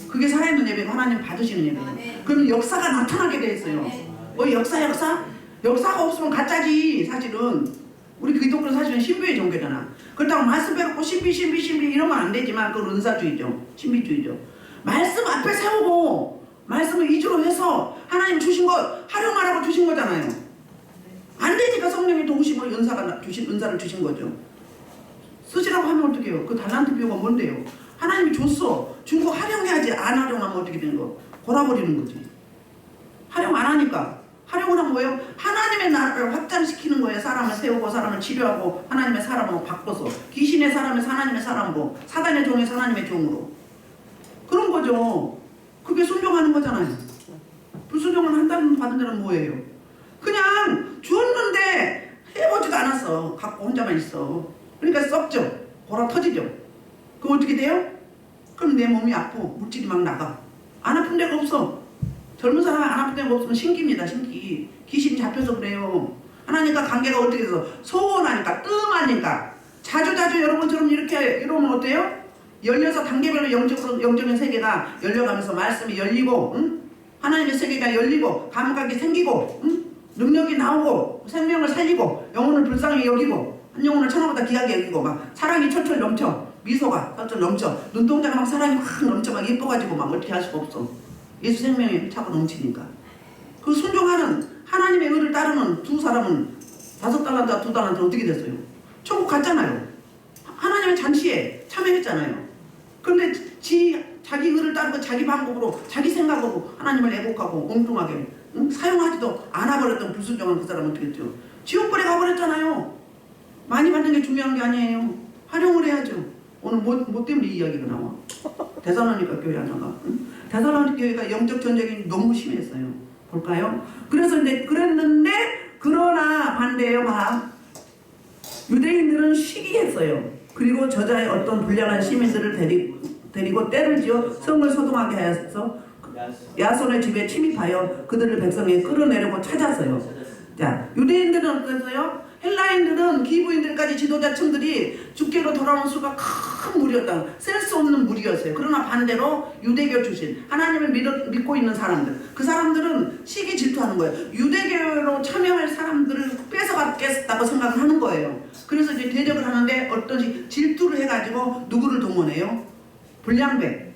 그게 살아있는 예배고 하나님 받으시는 예배예요. 그러면 역사가 나타나게 돼 있어요. 뭐 역사가 없으면 가짜지. 사실은 우리 기독교 사실은 신비의 종교잖아. 그렇다고 말씀 배웠고 신비 이러면 안 되지만 그건 은사주의죠. 신비주의죠. 말씀 앞에 세우고 말씀을 위주로 해서 하나님 주신 것 활용하라고 주신 거잖아요. 안 되니까 성령이 도우심으로 은사를 주신 거죠. 쓰시라고 하면 어떻게 해요? 그 달란트 비유가 뭔데요? 하나님이 줬어. 준 거 활용해야지. 안 활용하면 어떻게 되는 거? 골아버리는 거지. 활용 안 하니까. 활용을 하면 뭐예요? 하나님의 나라를 확장시키는 거예요. 사람을 세우고 사람을 치료하고 하나님의 사람으로 바꿔서 귀신의 사람을 하나님의 사람으로, 사단의 종의 하나님의 종으로. 그런 거죠. 그게 순종하는 거잖아요. 불순종을 한다는 받은 데는 뭐예요? 그냥 주었는데 해보지도 않았어. 갖고 혼자만 있어. 그러니까 썩죠. 골아 터지죠. 그럼 어떻게 돼요? 그럼 내 몸이 아프고 물질이 막 나가. 안 아픈 데가 없어. 젊은 사람이 안 아픈 데가 없으면 신기입니다. 신기. 귀신이 잡혀서 그래요. 하나님과 관계가 어떻게 돼서 소원하니까 뜸하니까 자주 여러분처럼 이렇게 이러면 어때요? 열려서 단계별로 영적인 세계가 열려가면서 말씀이 열리고 하나님의 세계가 열리고 감각이 생기고 능력이 나오고 생명을 살리고 영혼을 불쌍히 여기고 한 영혼을 천하보다 귀하게 여기고 막 사랑이 철철 넘쳐. 미소가 철철 넘쳐. 눈동자가 막 사랑이 확 넘쳐. 막 예뻐가지고 막 어떻게 할 수가 없어. 예수 생명이 차고 넘치니까. 그 순종하는 하나님의 의를 따르는 두 사람은 5달란트와 2달란트 어떻게 됐어요? 천국 갔잖아요. 하나님의 잔치에 참여했잖아요. 그런데 자기 의를 따르고 자기 방법으로 자기 생각으로 하나님을 애곡하고 엉뚱하게 사용하지도 않아버렸던 불순종한 그 사람은 어떻게 됐죠? 지옥불에 가버렸잖아요. 많이 받는 게 중요한 게 아니에요. 활용을 해야죠. 오늘 뭐 때문에 이 이야기가 나와? 데살로니가 교회 하나가. 데살로니가 교회가 영적 전쟁이 너무 심했어요. 볼까요? 그래서 이제 그랬는데 그러나 반대요. 봐. 유대인들은 시기했어요. 그리고 저자의 어떤 불량한 시민들을 데리고 때를 지어 성을 소동하게 하여서 야손의 집에 침입하여 그들을 백성에 끌어내려고 찾았어요. 자, 유대인들은 어땠어요? 헬라인들은 기부인들까지 지도자층들이 주께로 돌아오는 수가 큰 무리였다. 셀 수 없는 무리였어요. 그러나 반대로 유대교 출신 하나님을 믿고 있는 사람들, 그 사람들은 시기 질투하는 거예요. 유대교로 참여할 사람들을 뺏어갔겠다고 생각을 하는 거예요. 그래서 이제 대적을 하는데 어떤 질투를 해가지고 누구를 동원해요? 불량배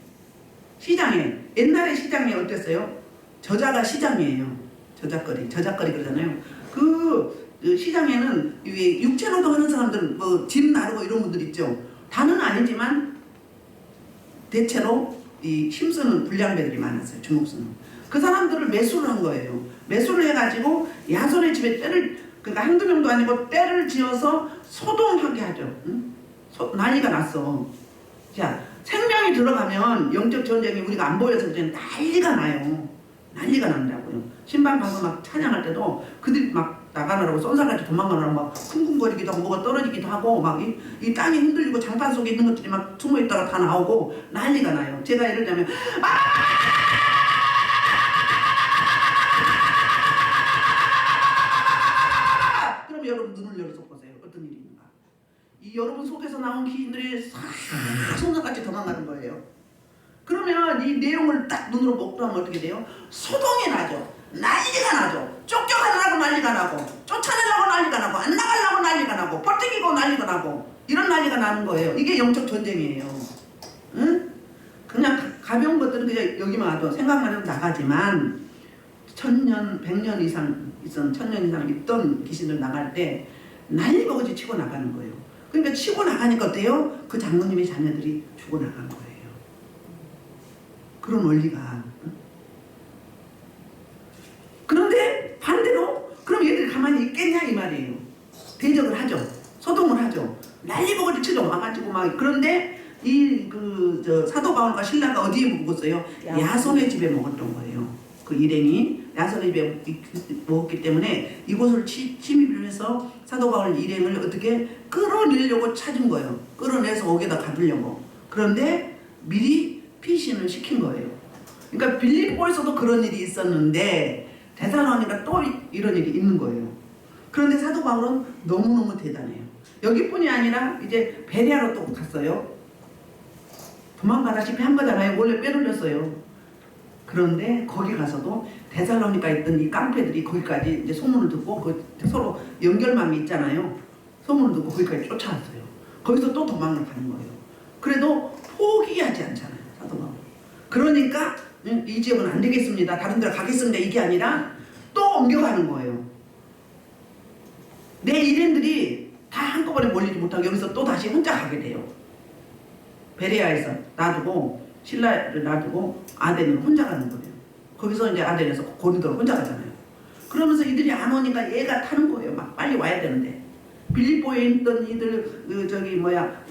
시장에, 옛날에 시장이 어땠어요? 저자가 시장이에요. 저작거리 그러잖아요. 그 그 시장에는 이 육체노동하는 사람들 뭐 집 나르고 이런 분들 있죠. 다는 아니지만 대체로 이 힘쓰는 불량배들이 많았어요. 주목쓰는. 그 사람들을 매수를 한 거예요. 매수를 해가지고 야손의 집에 때를 그러니까 한두 명도 아니고 때를 지어서 소동하게 하죠. 응? 난리가 났어. 자, 생명이 들어가면 영적 전쟁이 우리가 안 보여서 그냥 난리가 나요. 난리가 난다고요. 신방 가서 막 찬양할 때도 그들이 막 나가느라고 쏜살같이 도망가느라고 막 쿵쿵거리기도 하고 뭐가 떨어지기도 하고 막 이 땅이 흔들리고 장판 속에 있는 것들이 막 숨어있다가 다 나오고 난리가 나요. 제가 예를 들면 그럼 여러분 눈을 열어서 보세요. 어떤 일이 있는가. 이 여러분 속에서 나온 귀신들이 싹 손살같이 도망가는 거예요. 그러면 이 내용을 딱 눈으로 목도하면 어떻게 돼요? 소동이 나죠. 난리가 나죠. 쫓겨가려고 난리가 나고 쫓아내려고 난리가 나고 안 나가려고 난리가 나고 버티기고 난리가 나고 이런 난리가 나는 거예요. 이게 영적 전쟁이에요. 응? 그냥 가벼운 것들은 그냥 여기만 와도 생각만 해도 나가지만 1000년, 100년 이상 있던 1000년 이상 있던 귀신들 나갈 때 난리버거지 치고 나가는 거예요. 그러니까 치고 나가니까 어때요? 그 장로님의 자녀들이 죽어 나간 거예요. 그런 원리가. 그런데 반대로 그럼 얘들이 가만히 있겠냐 이 말이에요. 대적을 하죠. 소동을 하죠. 난리버거지 치죠. 와가지고 막. 그런데 이 그 사도 바울과 신라가 어디에 묵었어요? 야손의 집에 묵었던 거예요. 그 일행이 야손의 집에 묵었기 때문에 이곳을 침입을 해서 사도 바울 일행을 어떻게 끌어내려고 찾은 거예요. 끌어내서 옥에다 가두려고. 그런데 미리 피신을 시킨 거예요. 그러니까 빌립보에서도 그런 일이 있었는데 데살로니가 또 이런 일이 있는 거예요. 그런데 사도 바울은 너무너무 대단해요. 여기뿐이 아니라 이제 베레아로 또 갔어요. 도망가다시피 한 거잖아요. 원래 빼돌렸어요. 그런데 거기 가서도 데살로니가 있던 이 깡패들이 거기까지 이제 소문을 듣고 그 서로 연결망이 있잖아요. 소문을 듣고 거기까지 쫓아왔어요. 거기서 또 도망을 가는 거예요. 그래도 포기하지 않잖아요. 사도 바울. 그러니까 이 지역은 안 되겠습니다. 다른 데로 가겠습니다. 이게 아니라 또 옮겨가는 거예요. 내 일행들이 다 한꺼번에 몰리지 못하고 여기서 또 다시 혼자 가게 돼요. 베레아에서 놔두고 신라를 놔두고 아덴을 혼자 가는 거예요. 거기서 이제 아덴에서 고린도로 혼자 가잖아요. 그러면서 이들이 안 오니까 얘가 타는 거예요. 막 빨리 와야 되는데 빌립보에 있던 이들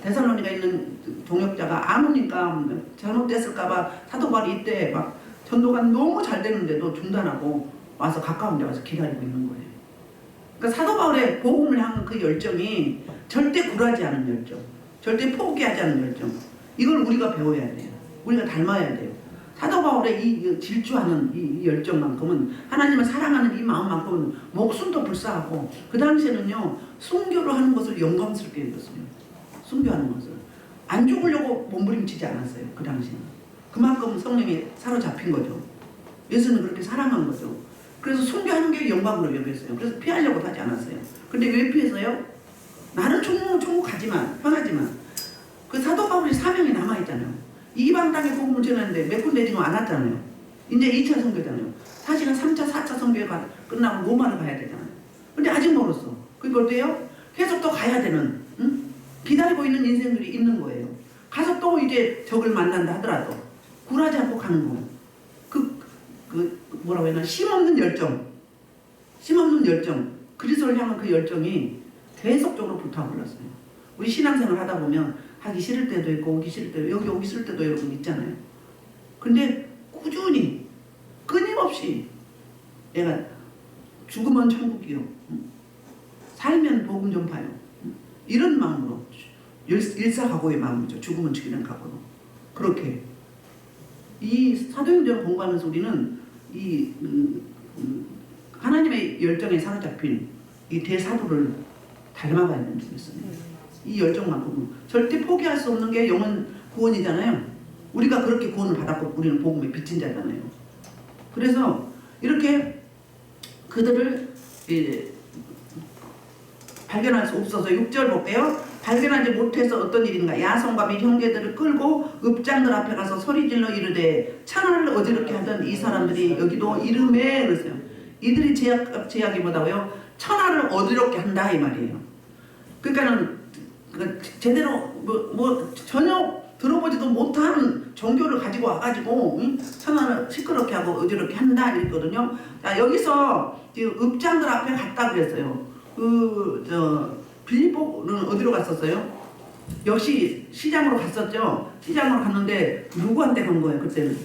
데살로니가 있는 동역자가 안 오니까 잘못됐을까봐 사도 바울이 이때 막 전도가 너무 잘 되는데도 중단하고 와서 가까운 데 와서 기다리고 있는 거예요. 그러니까 사도 바울의 복음을 향한 그 열정이 절대 굴하지 않은 열정, 절대 포기하지 않은 열정. 이걸 우리가 배워야 돼요. 우리가 닮아야 돼요. 사도 바울의 이 질주하는 이 열정만큼은 하나님을 사랑하는 이 마음만큼은 목숨도 불사하고 그 당시에는요 순교를 하는 것을 영광스럽게 여겼어요. 순교하는 것을 안 죽으려고 몸부림치지 않았어요. 그 당시에는 그만큼 성령이 사로잡힌 거죠. 예수는 그렇게 사랑한 거죠. 그래서 순교하는 게 영광으로 여겼어요. 그래서 피하려고 하지 않았어요. 근데 왜 피했어요? 나는 천국 가지만 편하지만 그 사도 바울의 사명이 남아있잖아요. 이방 땅에 복음을 전하는데 몇 군데 지금 안 왔잖아요. 이제 2차 선교잖아요. 사실은 3차, 4차 선교가 끝나고 로마를 가야 되잖아요. 근데 아직 멀었어. 그게 어때요? 계속 또 가야 되는, 응? 기다리고 있는 인생들이 있는 거예요. 가서 또 이제 적을 만난다 하더라도 굴하지 않고 가는 거예요. 뭐라고 해야 하나? 힘없는 열정. 힘없는 열정. 그리스도를 향한 그 열정이 계속적으로 불타올랐어요. 우리 신앙생활 하다 보면 하기 싫을 때도 있고 오기 싫을 때도 여기 오기 싫을 때도 여러분 있잖아요. 근데 꾸준히 끊임없이 내가 죽으면 천국이요. 살면 복음 전파요. 이런 마음으로 일사각오의 마음이죠. 죽으면 죽이는 각오로. 그렇게 이 사도행전을 공부하면서 우리는 이 하나님의 열정에 사로잡힌 이 대사도를 닮아가야 되는 줄 믿습니다. 이 열정만큼은 절대 포기할 수 없는 게 영혼 구원이잖아요. 우리가 그렇게 구원을 받았고 우리는 복음의 빚진 자잖아요. 그래서 이렇게 그들을 발견할 수 없어서 6절 볼게요. 발견하지 못해서 어떤 일인가 야손과 및 형제들을 끌고 읍장들 앞에 가서 소리질러 이르되 창을 어지럽게 하던 이 사람들이 여기도 이름에 그랬어요. 이들이 제약이 뭐다고요? 천하를 어지럽게 한다 이 말이에요. 그러니까는 제대로 뭐 전혀 들어보지도 못한 종교를 가지고 와가지고 천하를 시끄럽게 하고 어지럽게 한다 이랬거든요. 자, 여기서 읍장들 앞에 갔다 그랬어요. 빌립보는 어디로 갔었어요? 역시 시장으로 갔었죠. 시장으로 갔는데 누구한테 간 거예요? 그때는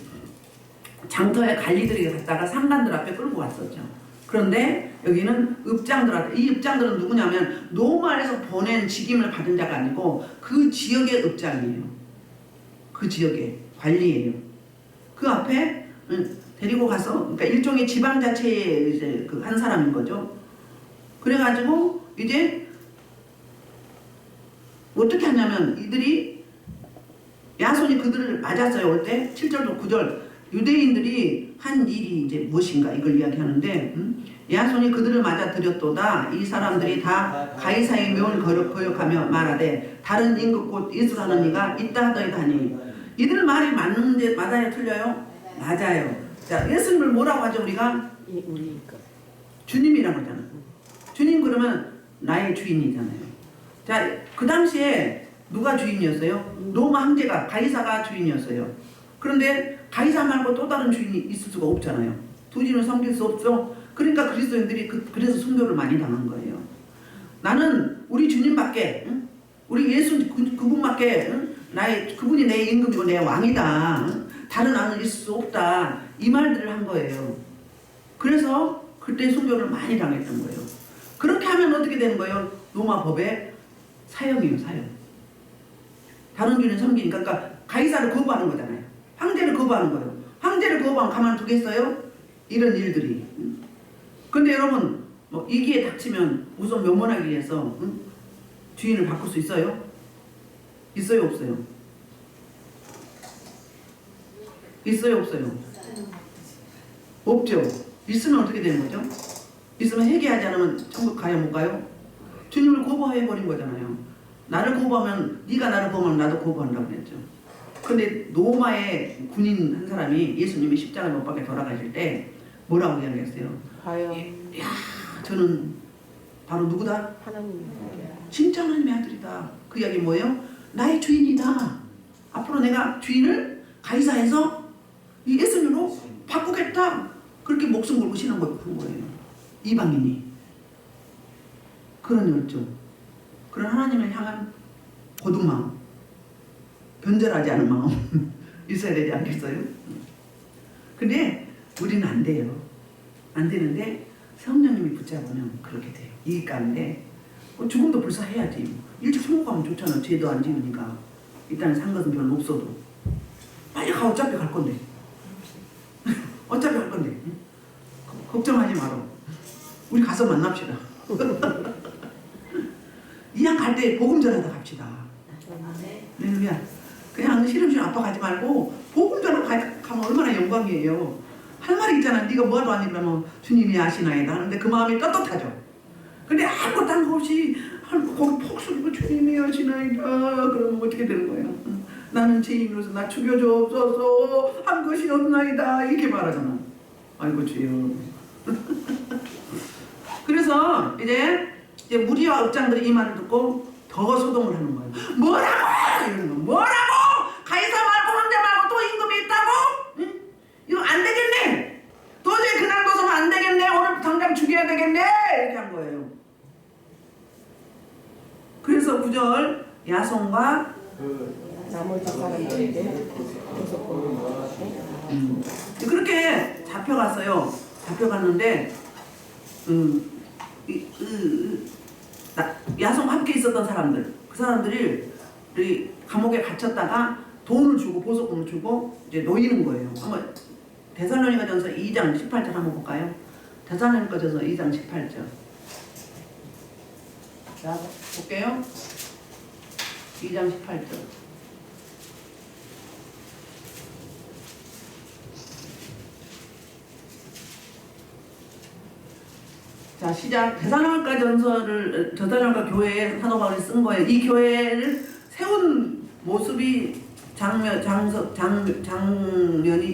장터에 관리들에게 갔다가 상관들 앞에 끌고 갔었죠. 그런데 여기는 읍장들한테, 이 읍장들은 누구냐면 노마에서 보낸 직임을 받은 자가 아니고 그 지역의 읍장이에요. 그 지역의 관리예요. 그 앞에 데리고 가서, 그러니까 일종의 지방자치의 이제 그 한 사람인 거죠. 그래가지고 이제 어떻게 하냐면 이들이 야손이 그들을 맞았어요. 올 때 7절도 9절 유대인들이 한 일이 이제 무엇인가 이걸 이야기하는데 야손이 그들을 맞아 들였도다. 이 사람들이 다 가이사의 묘를 거역하며 말하되 다른 임금 곧 예수라는 이가 있다 하더이다니. 이들 말이 맞는데 맞아요 틀려요? 맞아요. 자, 예수님을 뭐라고 하죠 우리가? 우리 그 주님이라고 하잖아요. 주님 그러면 나의 주인이잖아요. 자, 그 당시에 누가 주인이었어요? 로마 황제가 가이사가 주인이었어요. 그런데 가이사 말고 또 다른 주인이 있을 수가 없잖아요. 두 주인을 섬길 수 없죠. 그러니까 그리스도인들이 그래서 순교를 많이 당한 거예요. 나는 우리 주님밖에, 우리 예수 그분밖에, 그분이 내 임금이고 내 왕이다. 다른 왕은 있을 수 없다. 이 말들을 한 거예요. 그래서 그때 순교를 많이 당했던 거예요. 그렇게 하면 어떻게 되는 거예요? 로마 법에 사형이에요, 사형. 다른 주인 섬기니까, 그러니까 가이사를 거부하는 거잖아요. 황제를 거부하는 거예요. 황제를 거부하면 가만두겠어요? 이런 일들이. 근데 여러분, 뭐 이기에 닥치면 우선 면문하기 위해서 주인을 바꿀 수 있어요? 있어요, 없어요? 있어요, 없어요? 없죠. 있으면 어떻게 되는 거죠? 있으면 회개하지 않으면 천국 가요, 못 가요? 주님을 거부해 버린 거잖아요. 나를 거부하면 네가 나를 거부하면 나도 거부한다고 그랬죠. 근데 로마의 군인 한 사람이 예수님이 십자가에 못 박혀 돌아가실 때 뭐라고 이야기했어요? 과연 야, 저는 바로 누구다? 하나님의 진짜 하나님의 아들이다. 그 이야기 뭐예요? 나의 주인이다. 앞으로 내가 주인을 가이사에서 이 예수님으로 바꾸겠다. 그렇게 목숨 걸고 신앙 고백한 거예요. 이방인이. 그런 열정, 그런 하나님을 향한 고든 마음, 변절하지 않은 마음 있어야 되지 않겠어요? 근데 우리는 안 돼요. 안 되는데 성령님이 붙잡으면 그렇게 돼요. 이 가운데 죽음도 불사해야지. 일찍 천국 가면 좋잖아. 죄도 안 지으니까. 일단 산 것은 별로 없어도 빨리 가. 어차피 갈 건데. 어차피 갈 건데. 걱정하지 마라. 우리 가서 만납시다. 이왕 갈 때 복음 전하다 갑시다. 할렐루야. 그냥 시름시름 아빠 가지 말고 복음 전하다 가면 얼마나 영광이에요. 할 말이 있잖아. 네가 뭐하러 왔니? 그러면 주님이 아시나이다 하는데 그 마음이 떳떳하죠. 근데 아무것도 한 거 없이 거기 폭 쏘고 주님이 아시나이다 그러면 어떻게 되는 거예요? 나는 죄인으로서 나 죽여주옵소서 한 것이 없나이다 이렇게 말하잖아. 아이고 주여. 그래서 이제 무리와 읍장들이 이 말을 듣고 더 소동을 하는 거예요. 뭐라고? 이러는 거. 뭐라고? 가이사 말고 황제 말고 또 임금이 있다고? 응? 이거 안 되겠네. 도저히 그냥 둬서는 안 되겠네. 오늘 당장 죽여야 되겠네. 이렇게 한 거예요. 그래서 9절 야손과 나머지 사람들에게 그렇게 잡혀갔어요. 잡혀갔는데 야손과 함께 있었던 사람들, 그 사람들이 감옥에 갇혔다가 돈을 주고 보석금을 주고 이제 놓이는 거예요. 한번 데살로니가전서 2장 18절 한번 볼까요? 데살로니가전서 2장 18절. 자, 볼게요. 2장 18절. 자, 시작. 데살로니가 교회에 사도 바울이 쓴 거예요. 이 교회를 세운 모습이 장면이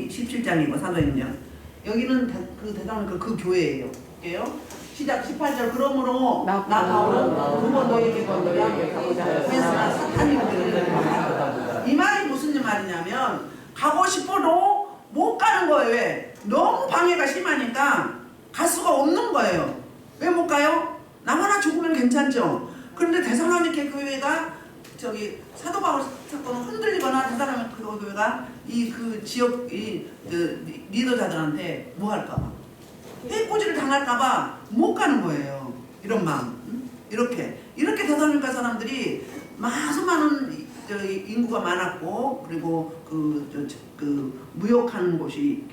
17장이고 사도행전. 여기는 그 데살로니가 그 교회예요. 볼게요. 시작 18절 그러므로 나 나 바울은 두번 너희에게 너희에게 가고자 하였으나 했으나 사탄이 그들을 이 말이 무슨 말이냐면 가고 싶어도 못 가는 거예요. 왜? 너무 방해가 심하니까 갈 수가 없는 거예요. 왜 못 가요? 나만 죽으면 괜찮죠. 그런데 데살로니케 교회가 저기 사도 바울 사건을 흔들리거나 데살로니케 교회가 이 그 지역 그 리더자들한테 뭐 할까봐 해코지를 당할까봐 못 가는 거예요. 이런 마음. 이렇게 데살로니가 사람들이 수많은 인구가 많았고 그리고 그 무역하는 곳이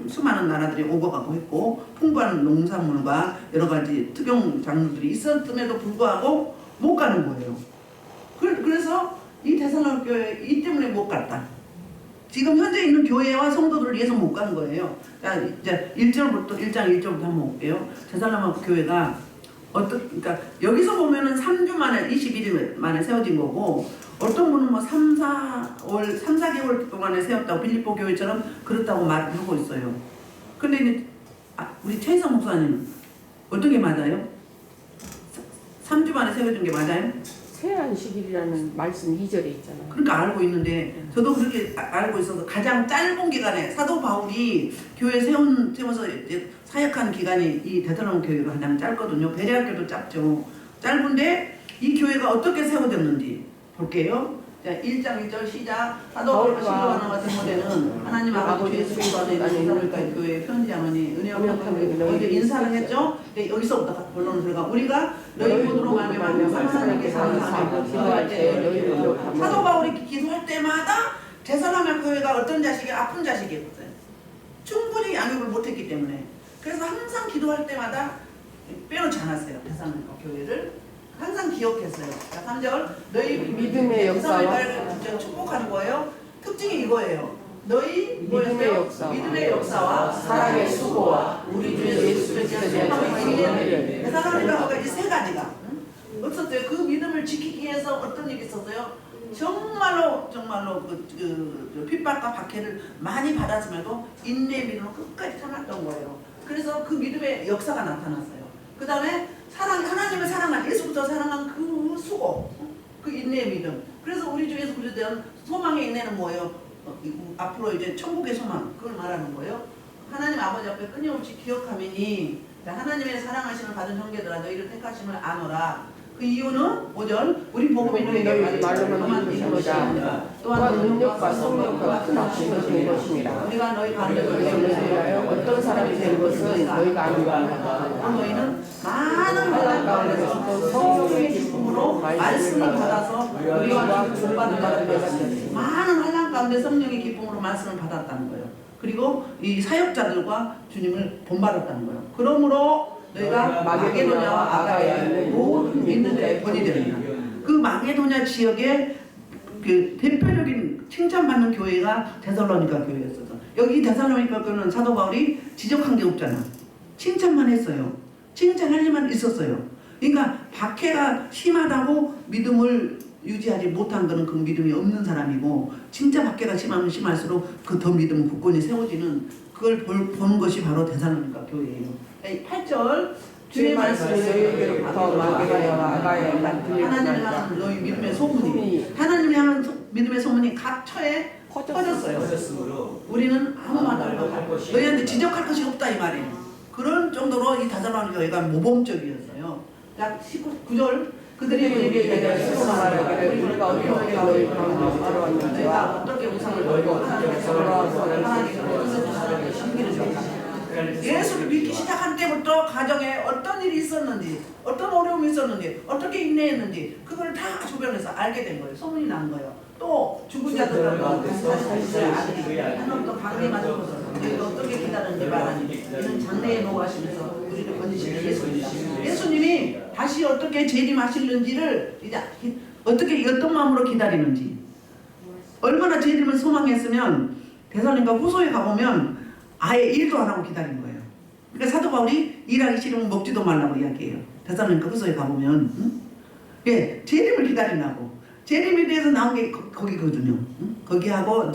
수많은 나라들이 오고 가고 했고 풍부한 농산물과 여러 가지 특용 작물들이 있었음에도 불구하고 못 가는 거예요. 그래서 이 데살로니가 교회 이 때문에 못 갔다. 지금 현재 있는 교회와 성도들을 위해서 못 가는 거예요. 자, 이제 1장 1절부터 한번 볼게요. 데살로니가 교회가 그러니까 여기서 보면은 3주 만에 21일 만에 세워진 거고 어떤 분은 뭐 3, 4개월 동안에 세웠다고 빌립보 교회처럼 그렇다고 말하고 있어요. 근데 이제 우리 최희성 목사님 어떤 게 맞아요? 3주 만에 세워진 게 맞아요? 새안식일이라는 말씀 2절에 있잖아요. 그러니까 알고 있는데 저도 그렇게 알고 있어서 가장 짧은 기간에 사도 바울이 교회 세워서 이제 사역한 기간이 이 데살로니가 교회가 가장 짧거든요. 베레아교도 짧죠. 짧은데 이 교회가 어떻게 세워졌는지 볼게요. 자, 1장 1절 시작. 사도 바울과 신도하는 같은 모델은 하나님 아버지 예수 그리스도 안에 있는 데살로니가 교회의 편지하노니 은혜와 평강이 먼저 인사를 했죠. 근데 여기서부터 본론을 들어가 우리가 너희 본으로 말미암아 하나님께 사랑하며 기도할 때 사도 바울이 기도할 때마다 데살로니가 교회가 어떤 자식이 아픈 자식이었어요. 충분히 양육을 못했기 때문에 그래서 항상 기도할 때마다 빼놓지 않았어요. 데살로니가 교회를 항상 기억했어요. 자, 3절 너희 믿음의 역사와 축복하는 거예요. 특징이 이거예요. 너희 믿음의 역사와 사랑의 수고와 우리 주 예수 그리스도에 대한 믿음을 데살로니가 이 세 가지가 없었어요. 그 믿음을 지키기 위해서 어떤 일이 있었어요? 정말로 그 핍박과 박해를 많이 받았음에도 인내의 믿음을 끝까지 참았던 거예요. 그래서 그 믿음의 역사가 나타났어요. 그 다음에 하나님을 사랑한 예수부터 사랑한 그 수고, 그 인내의 믿음. 그래서 우리 주 예수 그리스도에 대한 소망의 인내는 뭐예요? 앞으로 이제 천국의 소망, 그걸 말하는 거예요. 하나님 아버지 앞에 끊임없이 기억하미니 하나님의 사랑하심을 받은 형제들아 너희를 택하심을 아노라. 그 이유는 5절 우리 복음이 너희에게 말로만 믿는 것이 아니라 또한 능력과 성령과 큰 확신이 된 것입니다. 우리가 너희 가운데 너희를 어떤 사람이 된 것은 너희가 아니라 너희는 많은 환난 가운데서 성령의 기쁨으로 말씀을 받아서 우리와 주받는 자들 많은 환난 가운데 성령의 기쁨으로 말씀을 받았다는 거예요. 그리고 이 사역자들과 주님을 본받았다는 거예요. 그러므로 너희가 마게도냐와 아가야에 있는 모든 믿는 자의 본이 되리라. 그 마게도냐 지역에 그 대표적인 칭찬받는 교회가 데살로니가 교회였어요. 여기 데살로니가 교회는 사도 바울이 지적한 게 없잖아. 칭찬만 했어요. 칭찬할 일만 있었어요. 그러니까 박해가 심하다고 믿음을 유지하지 못한 것은 그 믿음이 없는 사람이고 진짜 박해가 심하면 심할수록 그 더 믿음은 굳건히 세워지는 그걸 보는 것이 바로 데살로니가 교회예요. 8절 주의 말씀을 너희에게로부터 마게도냐와 아가야에만 하나님을 향한 너희 믿음의 소문이 하나님을 향한 믿음의 소문이 각 처에 퍼졌어요. 우리는 아무 말도 너희한테 지적할 것이 없다 이 말이에요. 그런 정도로 이 데살로니가 교회가 모범적이었어요. 자 19절 그들이 우리에게 대하여 스스로 말하기를 우리가 어떻게 너희 가운데 들어왔는지와 어떻게 우상을 걸고 하나님께서 돌아와서 하나님께서 신기를 줬다. 예수를 믿기 시작한 때부터 가정에 어떤 일이 있었는지 어떤 어려움이 있었는지 어떻게 인내했는지 그걸 다 주변에서 알게 된 거예요. 소문이 난 거예요. 또 죽은 자들하고 다시 아들이 하나님도 방귀 맞아서 너희가 어떻게 기다렸는지 말하니 이는 장래에 노하시면서 우리를 건지시는 예수입니다. 예수님이 다시 어떻게 재림하실는지를 이제 어떻게 어떤 마음으로 기다리는지 얼마나 재림을 소망했으면 데살로니가 후소에 가보면 아예 일도 안 하고 기다린 거예요. 그러니까 사도 바울이 일하기 싫으면 먹지도 말라고 이야기해요. 데살로니가 후서에 가보면 예, 재림을 기다리라고. 재림에 대해서 나온 게 거기거든요. 거기하고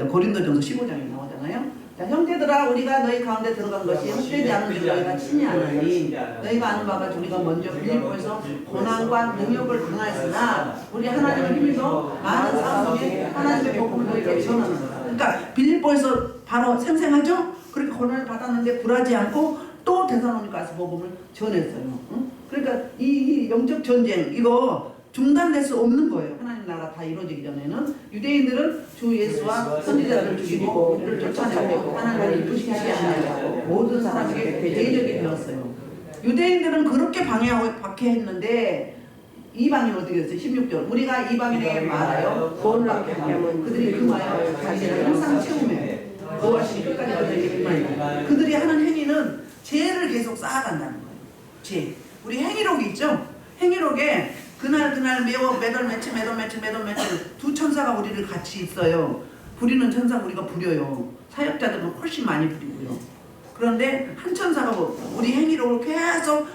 고린도전서 15장에 나오잖아요. 자, 형제들아 우리가 너희 가운데 들어간 것이 헛되지 않은 줄 너희가 친히 아나니 너희가 아는 바가 우리가 먼저 빌립보에서 고난과 능욕을 당하였으나 우리 하나님을 힘입어 많은 사람 중에 하나님의 복음을 너희에게 전하는 거다. 그러니까 빌립보에서 바로 생생하죠? 그렇게 고난을 받았는데 굴하지 않고 또 데살로니가서 복음을 전했어요. 응? 그러니까 이 영적 전쟁 이거 중단될 수 없는 거예요. 하나님 나라 다 이루어지기 전에는 유대인들은 주 예수와 선지자들을 죽이고 우리를 쫓아내고 하나님을 이쁘시게 하려고 모든 사람에게 대적이 되었어요. 유대인들은 그렇게 방해하고 박해했는데 이방인 어떻게 됐어요? 16절 우리가 이방인에게 말하여 구원을 얻게 하면 그들이 금하여 자기를 항상 채우며 노하시니 끝까지 그들에게 금하여 그들이 하는 행위는 죄를 계속 쌓아간다는 거예요. 죄. 우리 행위록이 있죠? 행위록에 그날 매달 며칠 두 천사가 우리를 같이 있어요. 부리는 천사가 우리가 부려요. 사역자들은 훨씬 많이 부리고요. 그런데 한 천사가 우리 행위록을 계속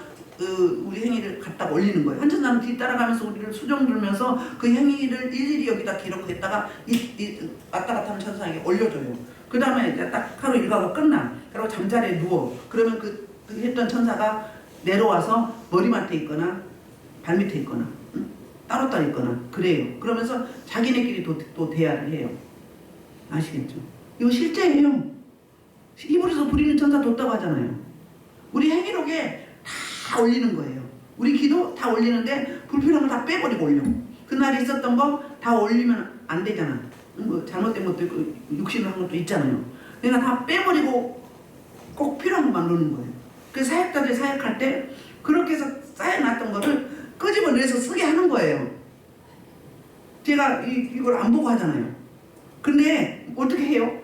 우리 행위를 갖다 올리는 거예요. 한 천사는 뒤따라가면서 우리를 수정 들면서 그 행위를 일일이 여기다 기록했다가 왔다 갔다 하는 천사에게 올려줘요. 그 다음에 이제 딱 하루 일과가 끝나. 그리고 잠자리에 누워. 그러면 그 했던 천사가 내려와서 머리맡에 있거나 발밑에 있거나 따로따로 있거나 그래요. 그러면서 자기네끼리 또 대화를 해요. 아시겠죠? 이거 실제예요. 히브리서 부리는 천사 뒀다고 하잖아요. 우리 행위록에 다 올리는 거예요. 우리 기도 다 올리는데 불필요한 거 다 빼버리고 올려. 그날에 있었던 거 다 올리면 안 되잖아. 뭐 잘못된 것도 있고 육신을 한 것도 있잖아요. 내가 다 빼버리고 꼭 필요한 것만 넣는 거예요. 그 사역자들이 사역할 때 그렇게 해서 쌓여놨던 거를 끄집어내서 쓰게 하는 거예요. 제가 이걸 안 보고 하잖아요. 근데 어떻게 해요?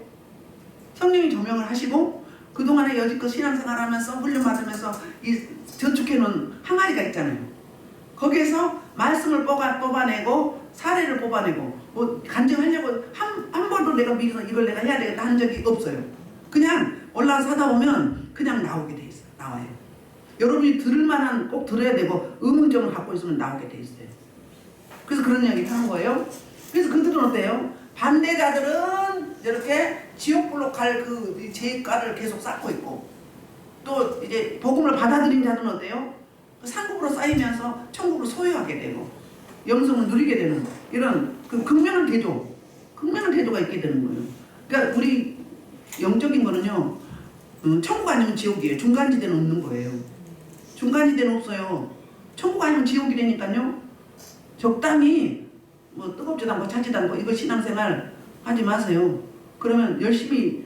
성령이 조명을 하시고 그동안에 여지껏 신앙생활하면서 훈련받으면서 이 저축해놓은 항아리가 있잖아요. 거기에서 말씀을 뽑아내고 사례를 뽑아내고 뭐 간증하려고 한 번도 내가 미리서 이걸 내가 해야 되겠다 한 적이 없어요. 그냥 올라가서 하다 보면 그냥 나오게 돼 있어요. 나와요. 여러분이 들을 만한 꼭 들어야 되고 의문점을 갖고 있으면 나오게 돼 있어요. 그래서 그런 이야기를 하는 거예요. 그래서 그들은 어때요? 반대자들은 이렇게 지옥불로 갈 그 죄가를 계속 쌓고 있고 또 이제 복음을 받아들인 자들은 어때요? 상급으로 쌓이면서 천국을 소유하게 되고 영성을 누리게 되는 이런 그 극명한 태도가 있게 되는 거예요. 그러니까 우리 영적인 거는요, 천국 아니면 지옥이에요. 중간지대는 없는 거예요. 중간지대는 없어요. 천국 아니면 지옥이라니까요. 적당히 뭐 뜨겁지도 않고 차지도 않고 이거 신앙생활 하지 마세요. 그러면 열심히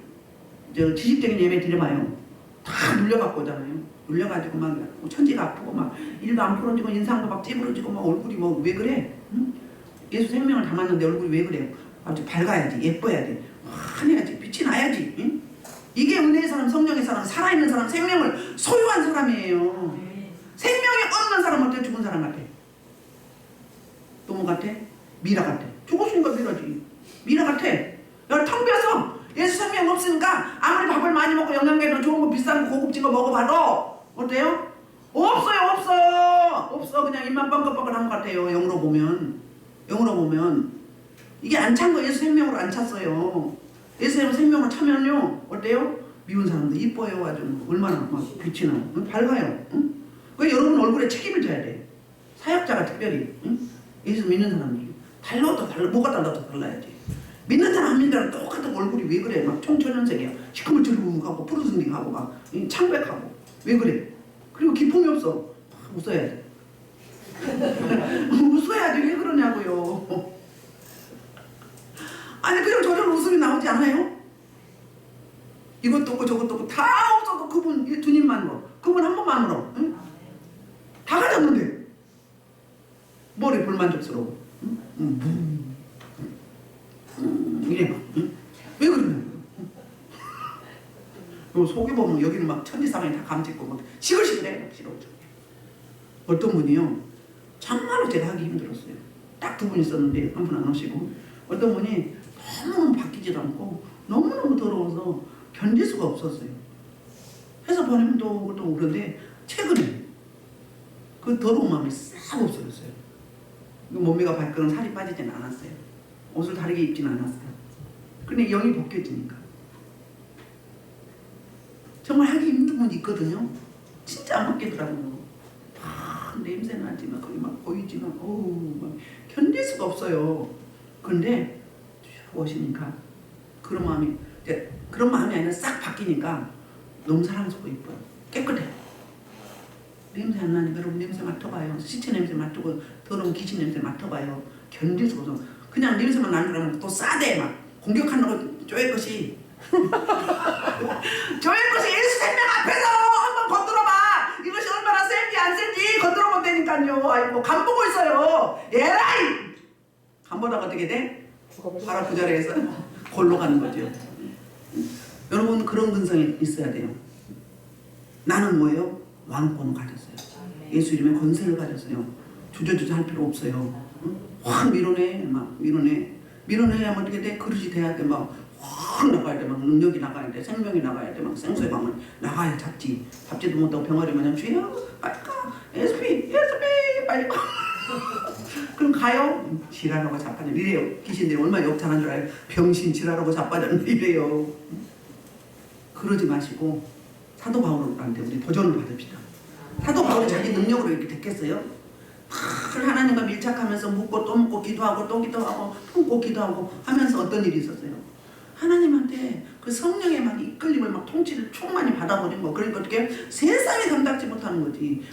지식적인 예배 드려봐요. 다 눌려갖고 오잖아요. 눌려가지고 막 천지가 아프고 막 일도 안 풀어지고 인상도 막 찌부러지고 막 얼굴이 뭐 왜 그래? 응? 예수 생명을 담았는데 얼굴이 왜 그래? 아주 밝아야지, 예뻐야지, 환해야지, 빛이 나야지. 응? 이게 은혜의 사람, 성령의 사람, 살아있는 사람, 생명을 소유한 사람이에요. 생명이 없는 사람은 어때? 죽은 사람 같아. 노무 같아? 미라 같아. 죽었으니까 미라지. 미라 같아. 야, 텅 비어서 예수 생명 없으니까 아무리 밥을 많이 먹고 영양제도 좋은 거 비싼 거 고급진 거 먹어봐도 어때요? 없어. 그냥 입만 뻥긋뻥긋한 것 같아요. 영으로 보면 이게 안 찬 거 예수 생명으로 안 찼어요. 예수 생명으로 차면요 어때요? 미운 사람도 이뻐요. 아주 얼마나 막 빛이 나요. 밝아요. 응? 왜 여러분 얼굴에 책임을 져야 돼? 사역자가 특별히 응? 예수 믿는 사람들이 달라도 뭐가 달라도 달라야지. 믿는 사람 안 믿는 사람 똑같은 얼굴이 왜 그래? 막 청천연색이야. 시커멓게 푸르승딩하고 막 창백하고 왜 그래? 그리고 기품이 없어. 웃어야 돼. 웃어야지 왜 그러냐고요. 아니 그냥 저런 웃음이 나오지 않아요? 이것도 없고 저것도 없고 다 없어도 그분 주님만으로 그분 한 번만으로 응? 다 가졌는데 뭐래 불만족스러워. 응? 이래 막 응? 왜 그러냐고. 그리고 속에 보면 여기는 막 천지사방이 다 감짓고 막 시글시글해. 어떤 분이요 정말로 제가 하기 힘들었어요. 딱 두 분 있었는데 한 분 안 오시고 어떤 분이 너무너무 바뀌지도 않고 너무너무 더러워서 견딜 수가 없었어요. 회사 보내면 또 그런데 최근에 그 더러운 마음이 싹 없어졌어요. 몸매가 발끈은 살이 빠지진 않았어요. 옷을 다르게 입진 않았어요. 근데 영이 벗겨지니까 정말 하기 힘든 분 있거든요. 진짜 안 먹겠더라고요. 막 냄새 나지만 거기 막 보이지만 어우 막 견딜 수가 없어요. 그런데 쭉 오시니까 그런 마음이 이제 그런 마음이 아니라 싹 바뀌니까 너무 사랑스럽고 이뻐요. 깨끗해. 냄새 안 나니까 여러분 냄새 맡아봐요. 시체 냄새 맡고 더러운 귀신 냄새 맡아봐요. 견딜 수가 없어. 그냥 냄새만 나는 사람은 또 싸대 막 공격하는 거 쪼의 것이 쪼의 것이 예수 생명 앞에서 한번 건드려봐. 이것이 얼마나 센지 안 센지 건드려보면 되니까요. 아이고 간 보고 있어요. 에라이 간 보다가 어떻게 돼? 바로 그 자리에서 골로 가는 거죠. 여러분 그런 근성이 있어야 돼요. 나는 뭐예요? 왕권을 가졌어요. 예수 이름의 권세를 가졌어요. 주저주저 할 필요 없어요. 확 밀어내 막 밀어내야면 어떻게 돼? 그릇이 돼야 돼. 막 확 나가야 돼. 막 능력이 나가야 돼. 생명이 나가야 돼. 막 생수의 방을 나가야 잡지. 잡지도 못하고 병아리 마냥 주여 빨리 가. SP 빨리 가. 그럼 가요? 지랄하고 자빠져 이래요. 귀신들이 얼마나 욕탕한 줄 알아요? 병신 지랄하고 자빠졌는데 이래요. 그러지 마시고 사도 바울한테 우리 도전을 받읍시다. 사도 바울이 자기 능력으로 이렇게 됐겠어요? 늘 하나님과 밀착하면서 묻고 또 묻고 기도하고 또 기도하고 품고 기도하고 하면서 어떤 일이 있었어요? 하나님한테 그 성령의 막 이끌림을 막 통치를 충만히 받아버린 거. 그러니까 어떻게 세상이 감당지 못하는 거지.